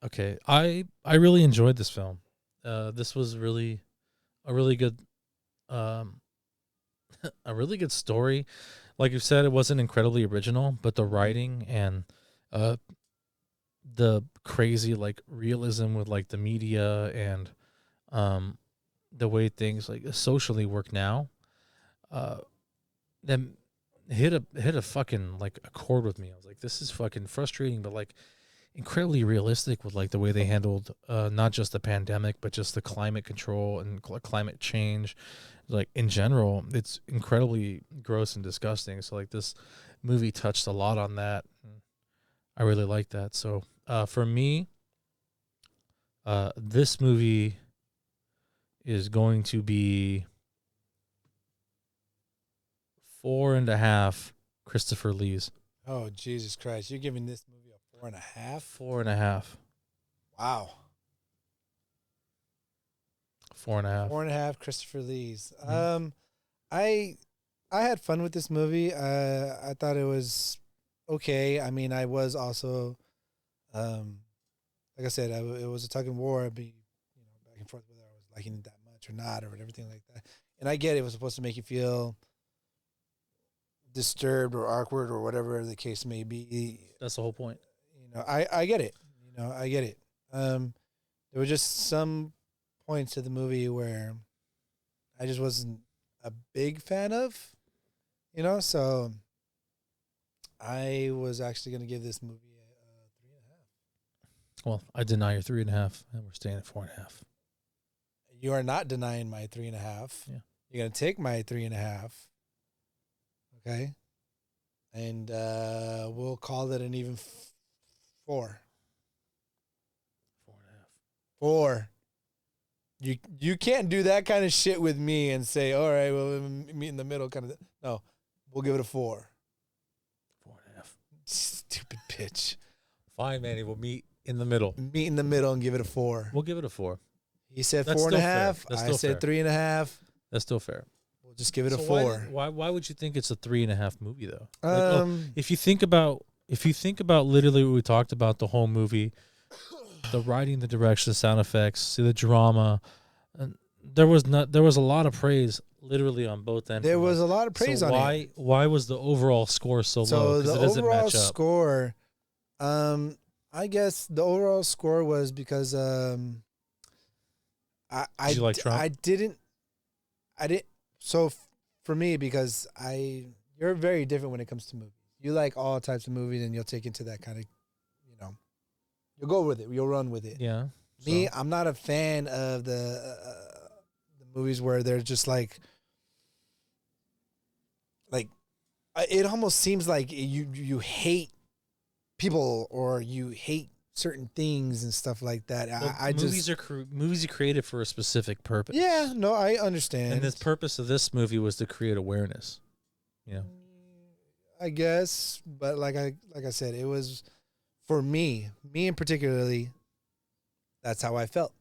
[SPEAKER 2] Okay, I really enjoyed this film. This was really a really good a really good story. Like you said, it wasn't incredibly original, but the writing and the crazy like realism with like the media and the way things like socially work now, then hit a fucking like a chord with me. I was like, this is fucking frustrating, but like incredibly realistic with like the way they handled not just the pandemic, but just the climate control and climate change. Like in general, it's incredibly gross and disgusting. So like this movie touched a lot on that. I really like that. So for me, this movie is going to be 4.5 Christopher Lees.
[SPEAKER 3] Oh, Jesus Christ. You're giving this movie a 4.5?
[SPEAKER 2] 4.5.
[SPEAKER 3] Wow.
[SPEAKER 2] 4.5.
[SPEAKER 3] 4.5 Christopher Lees. I had fun with this movie. I thought it was okay. I mean, I was also, like I said, it was a tug and war. I'd be, back and forth whether I was liking it that much or not, or everything like that. And I get it was supposed to make you feel disturbed or awkward or whatever the case may be.
[SPEAKER 2] That's the whole point.
[SPEAKER 3] I get it. I get it. There were just some points of the movie where I just wasn't a big fan of, so I was actually going to give this movie a 3.5.
[SPEAKER 2] Well, I deny your 3.5, and we're staying at 4.5.
[SPEAKER 3] You are not denying my 3.5.
[SPEAKER 2] Yeah.
[SPEAKER 3] You're going to take my 3.5. Okay. And we'll call it an even 4.
[SPEAKER 2] 4.5.
[SPEAKER 3] 4. You can't do that kind of shit with me and say, all right, well, meet in the middle kind of. No, we'll give it a 4.
[SPEAKER 2] 4.5.
[SPEAKER 3] Stupid bitch.
[SPEAKER 2] Fine, Manny. We'll meet in the middle.
[SPEAKER 3] Meet in the middle and give it a 4.
[SPEAKER 2] We'll give it a 4.
[SPEAKER 3] He said
[SPEAKER 2] That's
[SPEAKER 3] 4.5.
[SPEAKER 2] That's
[SPEAKER 3] I said 3.5.
[SPEAKER 2] That's still fair.
[SPEAKER 3] We'll just give it a
[SPEAKER 2] So
[SPEAKER 3] 4.
[SPEAKER 2] Why would you think it's a 3.5 movie though? If you think about literally what we talked about the whole movie, the writing, the direction, the sound effects, the drama, and there was a lot of praise literally on both ends.
[SPEAKER 3] There was a lot of praise on it.
[SPEAKER 2] Why was the overall score so low?
[SPEAKER 3] So
[SPEAKER 2] Because
[SPEAKER 3] the
[SPEAKER 2] it doesn't
[SPEAKER 3] overall
[SPEAKER 2] match up.
[SPEAKER 3] score, I guess the overall score was because
[SPEAKER 2] Did you like Trump?
[SPEAKER 3] I didn't. So for me, because you're very different when it comes to movies. You like all types of movies, and you'll take into that kind of, you'll go with it. You'll run with it.
[SPEAKER 2] Yeah.
[SPEAKER 3] Me, I'm not a fan of the movies where they're just like it almost seems like you hate people or you hate certain things and stuff like that.
[SPEAKER 2] Well, movies are created for a specific purpose.
[SPEAKER 3] Yeah, no, I understand.
[SPEAKER 2] And the purpose of this movie was to create awareness.
[SPEAKER 3] I guess, but like I said, it was for me in particularly. That's how I felt,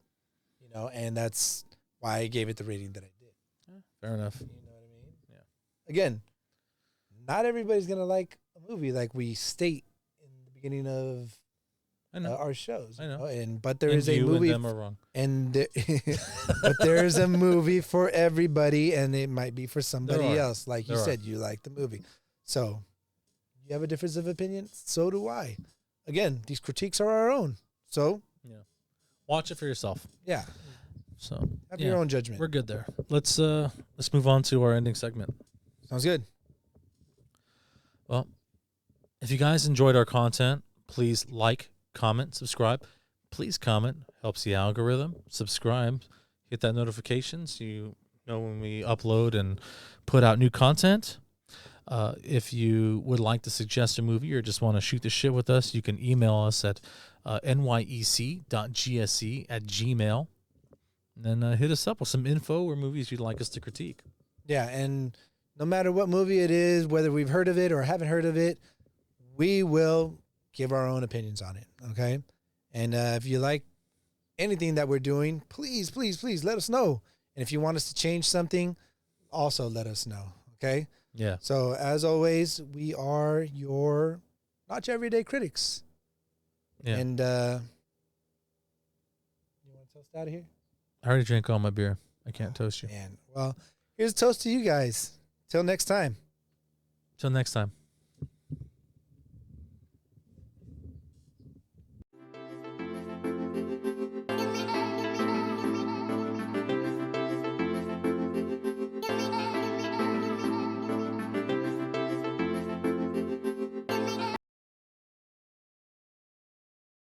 [SPEAKER 3] and that's why I gave it the rating that I did.
[SPEAKER 2] Fair enough.
[SPEAKER 3] You know what I mean? Yeah. Again, not everybody's gonna like a movie like we state in the beginning of our shows.
[SPEAKER 2] I know.
[SPEAKER 3] But there is a movie.
[SPEAKER 2] And them are wrong.
[SPEAKER 3] But there is a movie for everybody, and it might be for somebody else. Like you said, you like the movie, so you have a difference of opinion. So do I. Again, these critiques are our own. So
[SPEAKER 2] yeah. Watch it for yourself.
[SPEAKER 3] Yeah.
[SPEAKER 2] So
[SPEAKER 3] have your own judgment.
[SPEAKER 2] We're good there. Let's move on to our ending segment.
[SPEAKER 3] Sounds good.
[SPEAKER 2] Well, if you guys enjoyed our content, please like, comment, subscribe. Please comment. Helps the algorithm. Subscribe. Hit that notification so you know when we upload and put out new content. If you would like to suggest a movie or just want to shoot the shit with us, you can email us at nyec.gsc@gmail.com. And then hit us up with some info or movies you'd like us to critique.
[SPEAKER 3] Yeah, and no matter what movie it is, whether we've heard of it or haven't heard of it, we will give our own opinions on it, okay? And if you like anything that we're doing, please, please, please let us know. And if you want us to change something, also let us know, okay?
[SPEAKER 2] Yeah.
[SPEAKER 3] So, as always, we are your not your everyday critics.
[SPEAKER 2] Yeah.
[SPEAKER 3] And you want to toast out of here?
[SPEAKER 2] I already drank all my beer. I can't toast you.
[SPEAKER 3] Man. Well, here's a toast to you guys. Till next time.
[SPEAKER 2] Till next time.